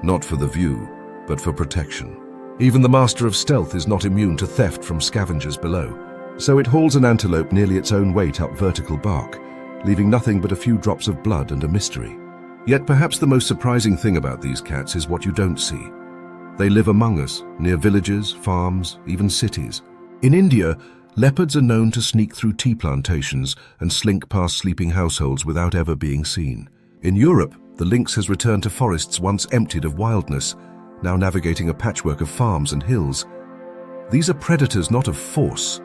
Not for the view, but for protection. Even the master of stealth is not immune to theft from scavengers below. So it hauls an antelope nearly its own weight up vertical bark, leaving nothing but a few drops of blood and a mystery. Yet perhaps the most surprising thing about these cats is what you don't see. They live among us, near villages, farms, even cities. In India, leopards are known to sneak through tea plantations and slink past sleeping households without ever being seen. In Europe, the lynx has returned to forests once emptied of wildness, now navigating a patchwork of farms and hills. These are predators not of force,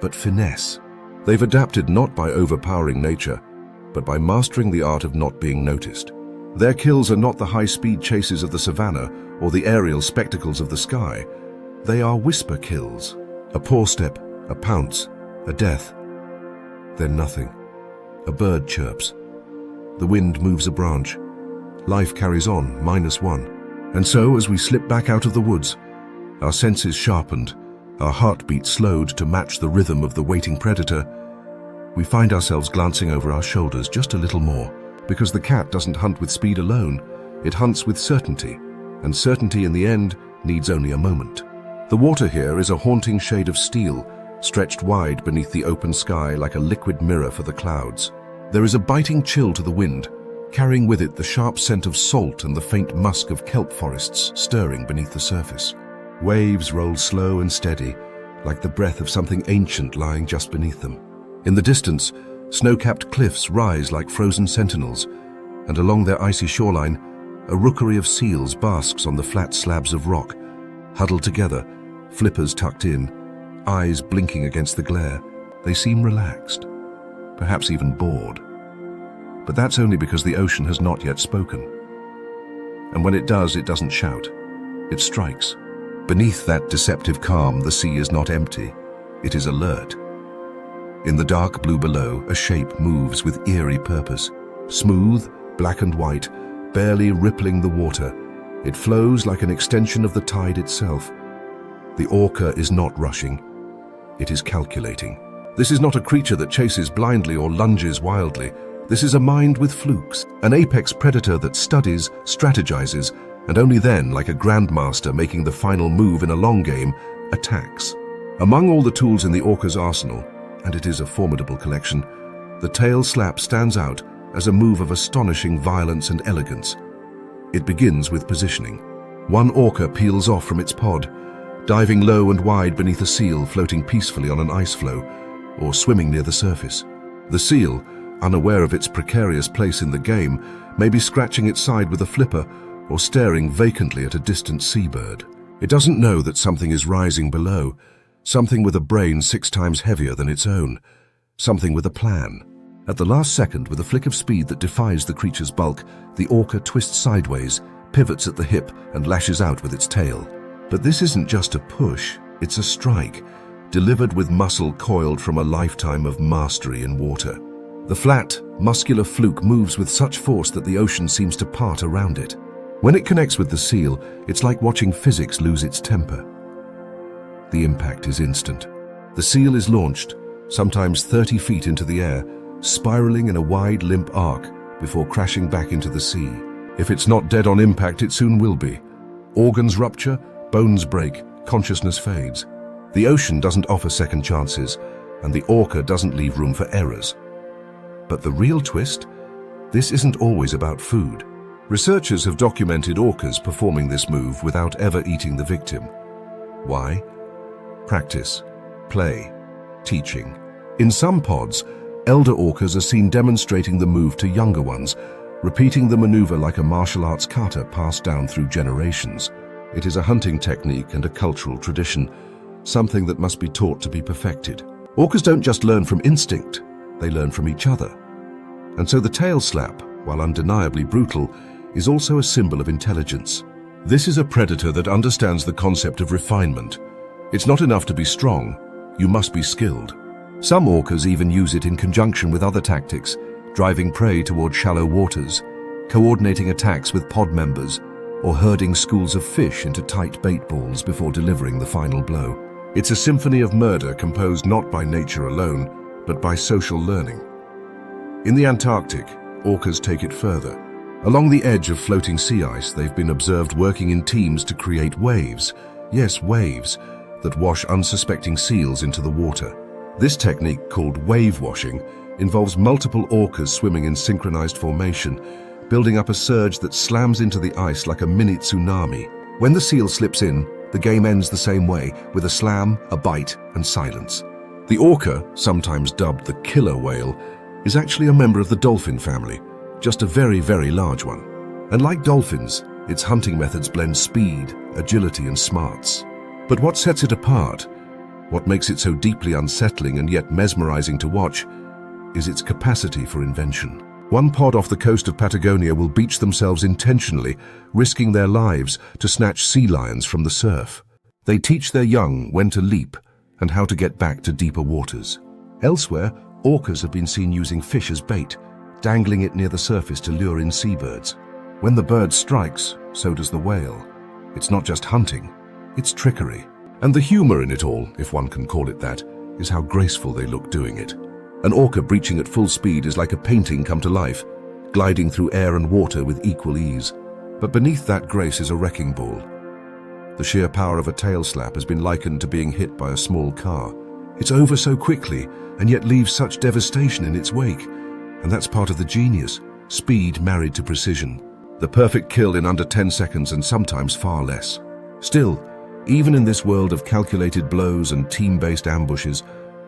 but finesse. They've adapted not by overpowering nature, but by mastering the art of not being noticed. Their kills are not the high-speed chases of the savannah or the aerial spectacles of the sky. They are whisper kills. A paw step, a pounce, a death. Then nothing. A bird chirps. The wind moves a branch. Life carries on, -1. And so, as we slip back out of the woods, our senses sharpened, our heartbeat slowed to match the rhythm of the waiting predator, we find ourselves glancing over our shoulders just a little more, because the cat doesn't hunt with speed alone, it hunts with certainty, and certainty in the end needs only a moment. The water here is a haunting shade of steel, stretched wide beneath the open sky like a liquid mirror for the clouds. There is a biting chill to the wind, carrying with it the sharp scent of salt and the faint musk of kelp forests stirring beneath the surface. Waves roll slow and steady, like the breath of something ancient lying just beneath them. In the distance, snow-capped cliffs rise like frozen sentinels, and along their icy shoreline, a rookery of seals basks on the flat slabs of rock, huddled together, flippers tucked in, eyes blinking against the glare. They seem relaxed, perhaps even bored. But that's only because the ocean has not yet spoken. And when it does, it doesn't shout. It strikes. Beneath that deceptive calm, the sea is not empty. It is alert. In the dark blue below, a shape moves with eerie purpose. Smooth, black and white, barely rippling the water. It flows like an extension of the tide itself. The orca is not rushing. It is calculating. This is not a creature that chases blindly or lunges wildly. This is a mind with flukes, an apex predator that studies, strategizes, and only then, like a grandmaster making the final move in a long game, attacks. Among all the tools in the orca's arsenal, and it is a formidable collection, the tail slap stands out as a move of astonishing violence and elegance. It begins with positioning. One orca peels off from its pod, diving low and wide beneath a seal floating peacefully on an ice floe or swimming near the surface. The seal, unaware of its precarious place in the game, may be scratching its side with a flipper or staring vacantly at a distant seabird. It doesn't know that something is rising below, something with a brain 6 times heavier than its own, something with a plan. At the last second, with a flick of speed that defies the creature's bulk, the orca twists sideways, pivots at the hip, and lashes out with its tail. But this isn't just a push, it's a strike, delivered with muscle coiled from a lifetime of mastery in water. The flat, muscular fluke moves with such force that the ocean seems to part around it. When it connects with the seal, it's like watching physics lose its temper. The impact is instant. The seal is launched, sometimes 30 feet into the air, spiraling in a wide, limp arc before crashing back into the sea. If it's not dead on impact, it soon will be. Organs rupture, bones break, consciousness fades. The ocean doesn't offer second chances, and the orca doesn't leave room for errors. But the real twist? This isn't always about food. Researchers have documented orcas performing this move without ever eating the victim. Why? Practice, play, teaching. In some pods, elder orcas are seen demonstrating the move to younger ones, repeating the maneuver like a martial arts kata passed down through generations. It is a hunting technique and a cultural tradition, something that must be taught to be perfected. Orcas don't just learn from instinct, they learn from each other. And so the tail slap, while undeniably brutal, is also a symbol of intelligence. This is a predator that understands the concept of refinement. It's not enough to be strong, you must be skilled. Some orcas even use it in conjunction with other tactics, driving prey toward shallow waters, coordinating attacks with pod members, or herding schools of fish into tight bait balls before delivering the final blow. It's a symphony of murder composed not by nature alone, but by social learning. In the Antarctic, orcas take it further. Along the edge of floating sea ice, they've been observed working in teams to create waves, yes, waves, that wash unsuspecting seals into the water. This technique, called wave washing, involves multiple orcas swimming in synchronized formation, building up a surge that slams into the ice like a mini tsunami. When the seal slips in, the game ends the same way, with a slam, a bite, and silence. The orca, sometimes dubbed the killer whale, is actually a member of the dolphin family, just a very, very large one. And like dolphins, its hunting methods blend speed, agility, and smarts. But what sets it apart, what makes it so deeply unsettling and yet mesmerizing to watch, is its capacity for invention. One pod off the coast of Patagonia will beach themselves intentionally, risking their lives to snatch sea lions from the surf. They teach their young when to leap and how to get back to deeper waters. Elsewhere, orcas have been seen using fish as bait, dangling it near the surface to lure in seabirds. When the bird strikes, so does the whale. It's not just hunting, it's trickery. And the humor in it all, if one can call it that, is how graceful they look doing it. An orca breaching at full speed is like a painting come to life, gliding through air and water with equal ease. But beneath that grace is a wrecking ball. The sheer power of a tail slap has been likened to being hit by a small car. It's over so quickly, and yet leaves such devastation in its wake. And that's part of the genius, speed married to precision. The perfect kill in under 10 seconds and sometimes far less. Still, even in this world of calculated blows and team-based ambushes,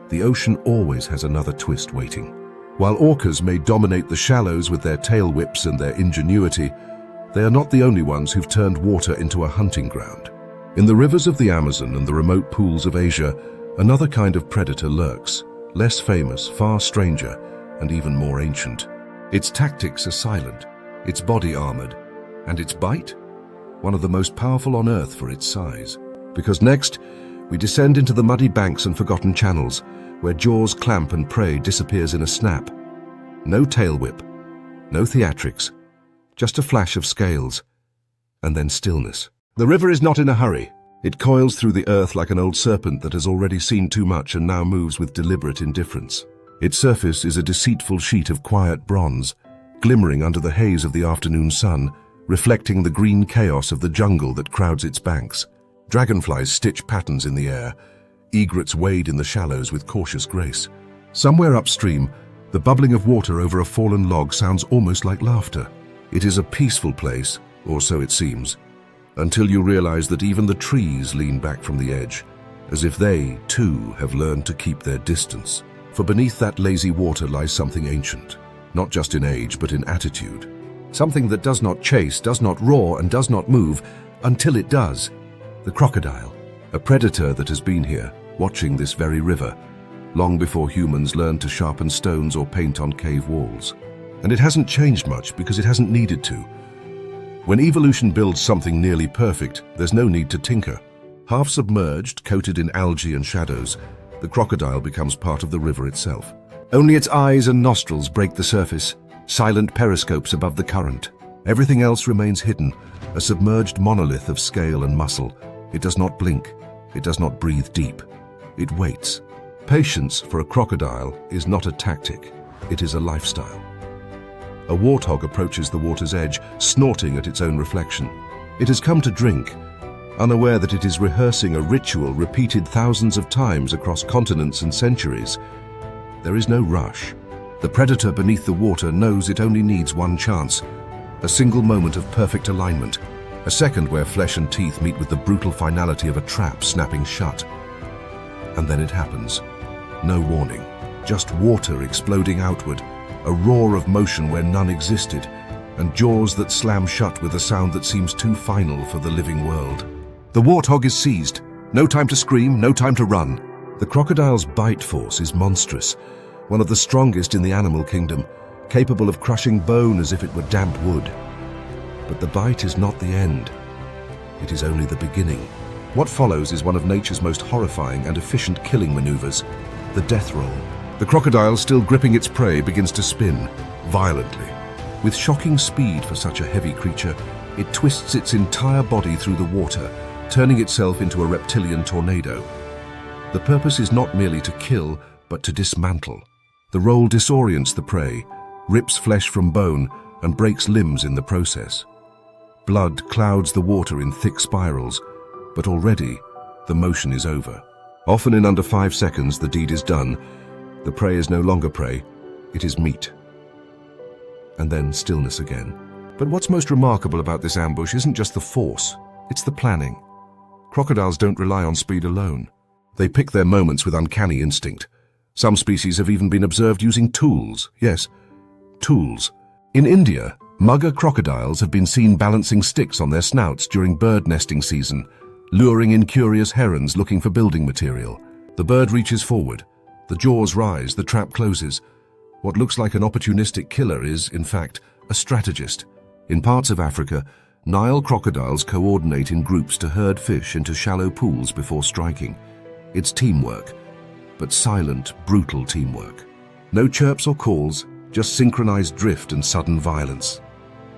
the ocean always has another twist waiting. While orcas may dominate the shallows with their tail whips and their ingenuity, they are not the only ones who've turned water into a hunting ground. In the rivers of the Amazon and the remote pools of Asia, another kind of predator lurks, less famous, far stranger, and even more ancient. Its tactics are silent, its body armored, and its bite? One of the most powerful on Earth for its size. Because next, we descend into the muddy banks and forgotten channels, where jaws clamp and prey disappears in a snap. No tail whip, no theatrics, just a flash of scales, and then stillness. The river is not in a hurry. It coils through the earth like an old serpent that has already seen too much and now moves with deliberate indifference. Its surface is a deceitful sheet of quiet bronze, glimmering under the haze of the afternoon sun, reflecting the green chaos of the jungle that crowds its banks. Dragonflies stitch patterns in the air. Egrets wade in the shallows with cautious grace. Somewhere upstream, the bubbling of water over a fallen log sounds almost like laughter. It is a peaceful place or so it seems, until you realize that even the trees lean back from the edge, as if they, too, have learned to keep their distance. For beneath that lazy water lies something ancient, not just in age, but in attitude. Something that does not chase, does not roar, and does not move until it does. The crocodile, a predator that has been here, watching this very river, long before humans learned to sharpen stones or paint on cave walls. And it hasn't changed much because it hasn't needed to. When evolution builds something nearly perfect, there's no need to tinker. Half submerged, coated in algae and shadows, the crocodile becomes part of the river itself. Only its eyes and nostrils break the surface, silent periscopes above the current. Everything else remains hidden, a submerged monolith of scale and muscle. It does not blink. It does not breathe deep. It waits. Patience for a crocodile is not a tactic. It is a lifestyle. A warthog approaches the water's edge, snorting at its own reflection. It has come to drink, unaware that it is rehearsing a ritual repeated thousands of times across continents and centuries. There is no rush. The predator beneath the water knows it only needs one chance, a single moment of perfect alignment, a second where flesh and teeth meet with the brutal finality of a trap snapping shut. And then it happens. No warning, just water exploding outward, a roar of motion where none existed, and jaws that slam shut with a sound that seems too final for the living world. The warthog is seized. No time to scream, no time to run. The crocodile's bite force is monstrous, one of the strongest in the animal kingdom, capable of crushing bone as if it were damp wood. But the bite is not the end. It is only the beginning. What follows is one of nature's most horrifying and efficient killing maneuvers, the death roll. The crocodile, still gripping its prey, begins to spin, violently. With shocking speed for such a heavy creature, it twists its entire body through the water, turning itself into a reptilian tornado. The purpose is not merely to kill, but to dismantle. The roll disorients the prey, rips flesh from bone, and breaks limbs in the process. Blood clouds the water in thick spirals, but already the motion is over. Often in under 5 seconds, the deed is done. The prey is no longer prey, it is meat. And then stillness again. But what's most remarkable about this ambush isn't just the force, it's the planning. Crocodiles don't rely on speed alone. They pick their moments with uncanny instinct. Some species have even been observed using tools. Yes, tools. In India, mugger crocodiles have been seen balancing sticks on their snouts during bird nesting season, luring in curious herons looking for building material. The bird reaches forward. The jaws rise, the trap closes. What looks like an opportunistic killer is, in fact, a strategist. In parts of Africa, Nile crocodiles coordinate in groups to herd fish into shallow pools before striking. It's teamwork, but silent, brutal teamwork. No chirps or calls, just synchronized drift and sudden violence.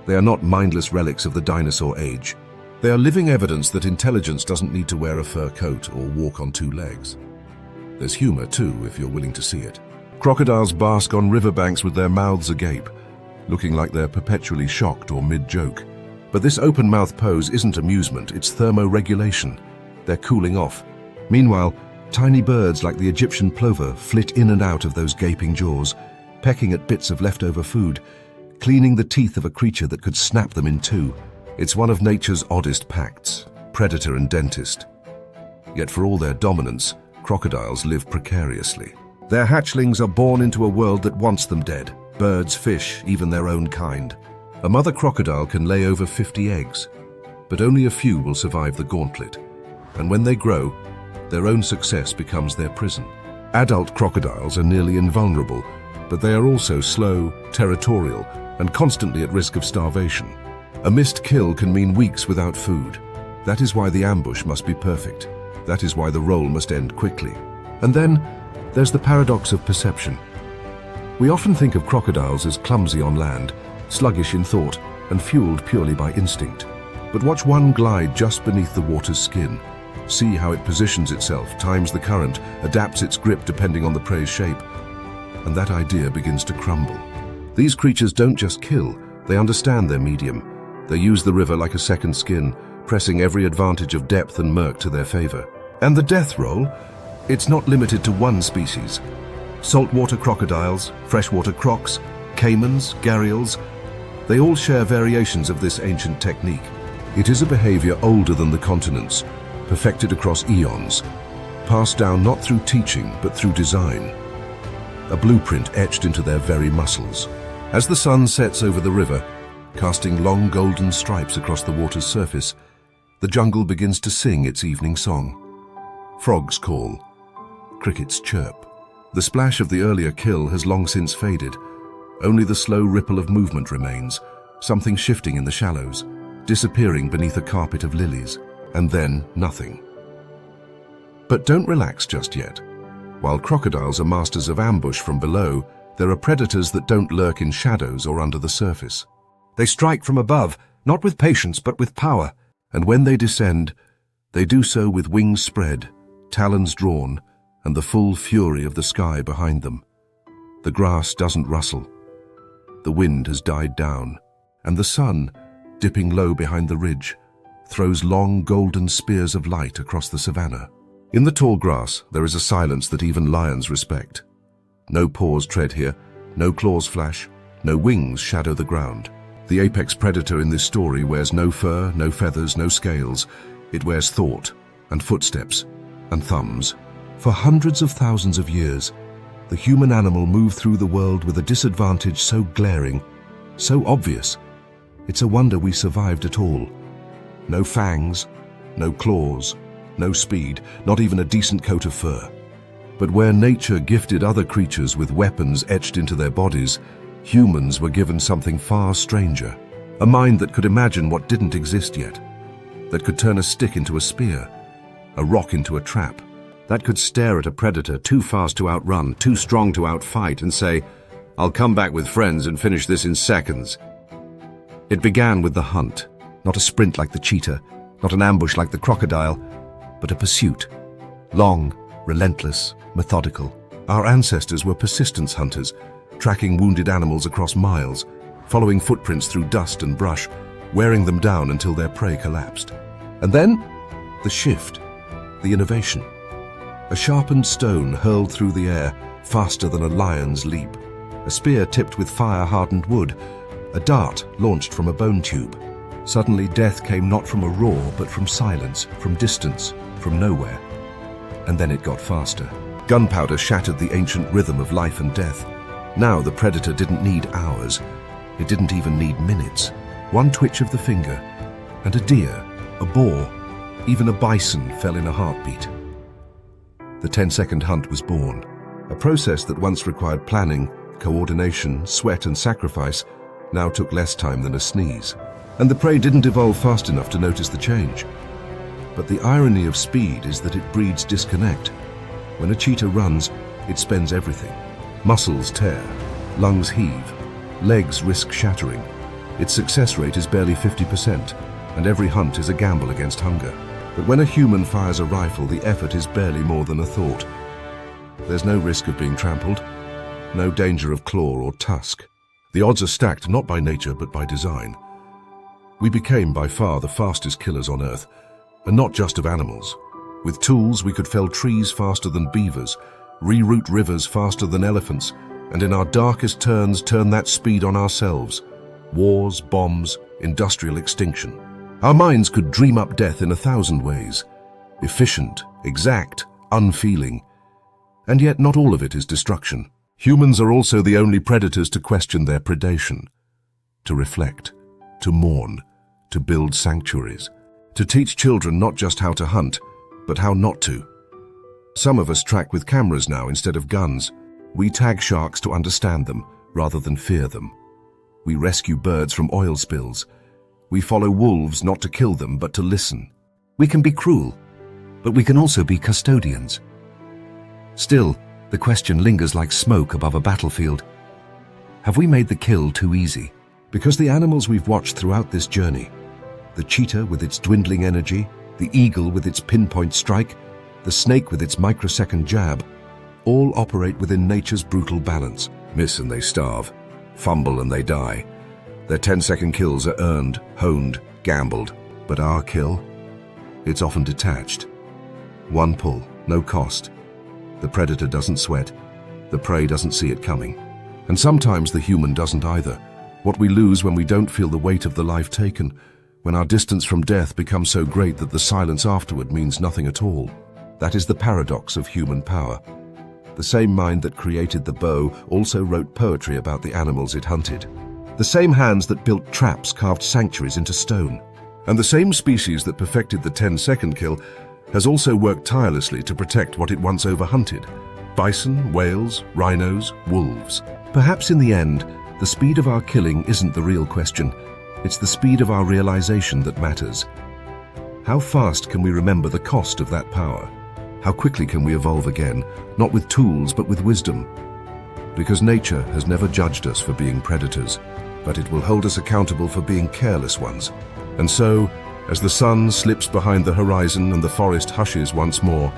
They are not mindless relics of the dinosaur age. They are living evidence that intelligence doesn't need to wear a fur coat or walk on 2 legs. There's humor too, if you're willing to see it. Crocodiles bask on riverbanks with their mouths agape, looking like they're perpetually shocked or mid-joke. But this open-mouth pose isn't amusement, it's thermoregulation. They're cooling off. Meanwhile, tiny birds like the Egyptian plover flit in and out of those gaping jaws, pecking at bits of leftover food, cleaning the teeth of a creature that could snap them in 2. It's one of nature's oddest pacts, predator and dentist. Yet for all their dominance, crocodiles live precariously. Their hatchlings are born into a world that wants them dead. Birds, fish, even their own kind. A mother crocodile can lay over 50 eggs, but only a few will survive the gauntlet. And when they grow, their own success becomes their prison. Adult crocodiles are nearly invulnerable, but they are also slow, territorial, and constantly at risk of starvation. A missed kill can mean weeks without food. That is why the ambush must be perfect. That is why the roll must end quickly. And then, there's the paradox of perception. We often think of crocodiles as clumsy on land, sluggish in thought, and fueled purely by instinct. But watch one glide just beneath the water's skin. See how it positions itself, times the current, adapts its grip depending on the prey's shape. And that idea begins to crumble. These creatures don't just kill, they understand their medium. They use the river like a second skin, pressing every advantage of depth and murk to their favor. And the death roll? It's not limited to one species. Saltwater crocodiles, freshwater crocs, caimans, gharials. They all share variations of this ancient technique. It is a behavior older than the continents, perfected across eons, passed down not through teaching but through design. A blueprint etched into their very muscles. As the sun sets over the river, casting long golden stripes across the water's surface, the jungle begins to sing its evening song. Frogs call, crickets chirp. The splash of the earlier kill has long since faded. Only the slow ripple of movement remains, something shifting in the shallows, disappearing beneath a carpet of lilies, and then nothing. But don't relax just yet. While crocodiles are masters of ambush from below, there are predators that don't lurk in shadows or under the surface. They strike from above, not with patience but with power. And when they descend, they do so with wings spread, talons drawn, and the full fury of the sky behind them. The grass doesn't rustle. The wind has died down, and the sun, dipping low behind the ridge, throws long golden spears of light across the savanna. In the tall grass, there is a silence that even lions respect. No paws tread here, no claws flash, no wings shadow the ground. The apex predator in this story wears no fur, no feathers, no scales. It wears thought, and footsteps, and thumbs. For hundreds of thousands of years, the human animal moved through the world with a disadvantage so glaring, so obvious. It's a wonder we survived at all. No fangs, no claws, no speed, not even a decent coat of fur. But where nature gifted other creatures with weapons etched into their bodies, humans were given something far stranger. A mind that could imagine what didn't exist yet, that could turn a stick into a spear, a rock into a trap, that could stare at a predator too fast to outrun, too strong to outfight, and say, "I'll come back with friends and finish this in seconds." It began with the hunt, not a sprint like the cheetah, not an ambush like the crocodile, but a pursuit. Long, relentless, methodical. Our ancestors were persistence hunters, tracking wounded animals across miles, following footprints through dust and brush, wearing them down until their prey collapsed. And then, the shift, the innovation. A sharpened stone hurled through the air, faster than a lion's leap. A spear tipped with fire-hardened wood. A dart launched from a bone tube. Suddenly death came not from a roar, but from silence, from distance, from nowhere. And then it got faster. Gunpowder shattered the ancient rhythm of life and death. Now the predator didn't need hours. It didn't even need minutes. One twitch of the finger, and a deer, a boar, even a bison fell in a heartbeat. The 10-second hunt was born. A process that once required planning, coordination, sweat and sacrifice now took less time than a sneeze. And the prey didn't evolve fast enough to notice the change. But the irony of speed is that it breeds disconnect. When a cheetah runs, it spends everything. Muscles tear, lungs heave, legs risk shattering. Its success rate is barely 50%, and every hunt is a gamble against hunger. But when a human fires a rifle, the effort is barely more than a thought. There's no risk of being trampled, no danger of claw or tusk. The odds are stacked not by nature but by design. We became by far the fastest killers on Earth, and not just of animals. With tools, we could fell trees faster than beavers, reroute rivers faster than elephants, and in our darkest turns turn that speed on ourselves. Wars, bombs, industrial extinction. Our minds could dream up death in 1,000 ways. Efficient, exact, unfeeling. And yet not all of it is destruction. Humans are also the only predators to question their predation, to reflect, to mourn, to build sanctuaries, to teach children not just how to hunt, but how not to. Some of us track with cameras now instead of guns. We tag sharks to understand them rather than fear them. We rescue birds from oil spills. We follow wolves not to kill them but to listen. We can be cruel, but we can also be custodians. Still, the question lingers like smoke above a battlefield. Have we made the kill too easy? Because the animals we've watched throughout this journey, the cheetah with its dwindling energy, the eagle with its pinpoint strike, the snake with its microsecond jab, all operate within nature's brutal balance. Miss and they starve, fumble and they die. Their 10-second kills are earned, honed, gambled. But our kill? It's often detached. One pull, no cost. The predator doesn't sweat. The prey doesn't see it coming. And sometimes the human doesn't either. What we lose when we don't feel the weight of the life taken, when our distance from death becomes so great that the silence afterward means nothing at all. That is the paradox of human power. The same mind that created the bow also wrote poetry about the animals it hunted. The same hands that built traps carved sanctuaries into stone. And the same species that perfected the 10-second kill has also worked tirelessly to protect what it once overhunted: bison, whales, rhinos, wolves. Perhaps in the end, the speed of our killing isn't the real question. It's the speed of our realization that matters. How fast can we remember the cost of that power? How quickly can we evolve again, not with tools but with wisdom? Because nature has never judged us for being predators, but it will hold us accountable for being careless ones. And so, as the sun slips behind the horizon and the forest hushes once more,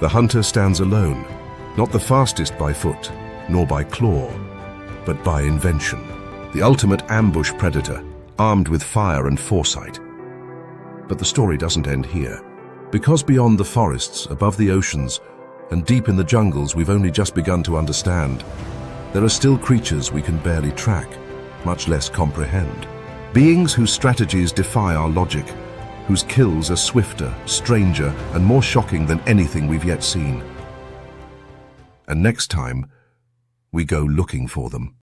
the hunter stands alone, not the fastest by foot, nor by claw, but by invention. The ultimate ambush predator, armed with fire and foresight. But the story doesn't end here. Because beyond the forests, above the oceans, and deep in the jungles we've only just begun to understand, there are still creatures we can barely track, much less comprehend. Beings whose strategies defy our logic, whose kills are swifter, stranger, and more shocking than anything we've yet seen. And next time, we go looking for them.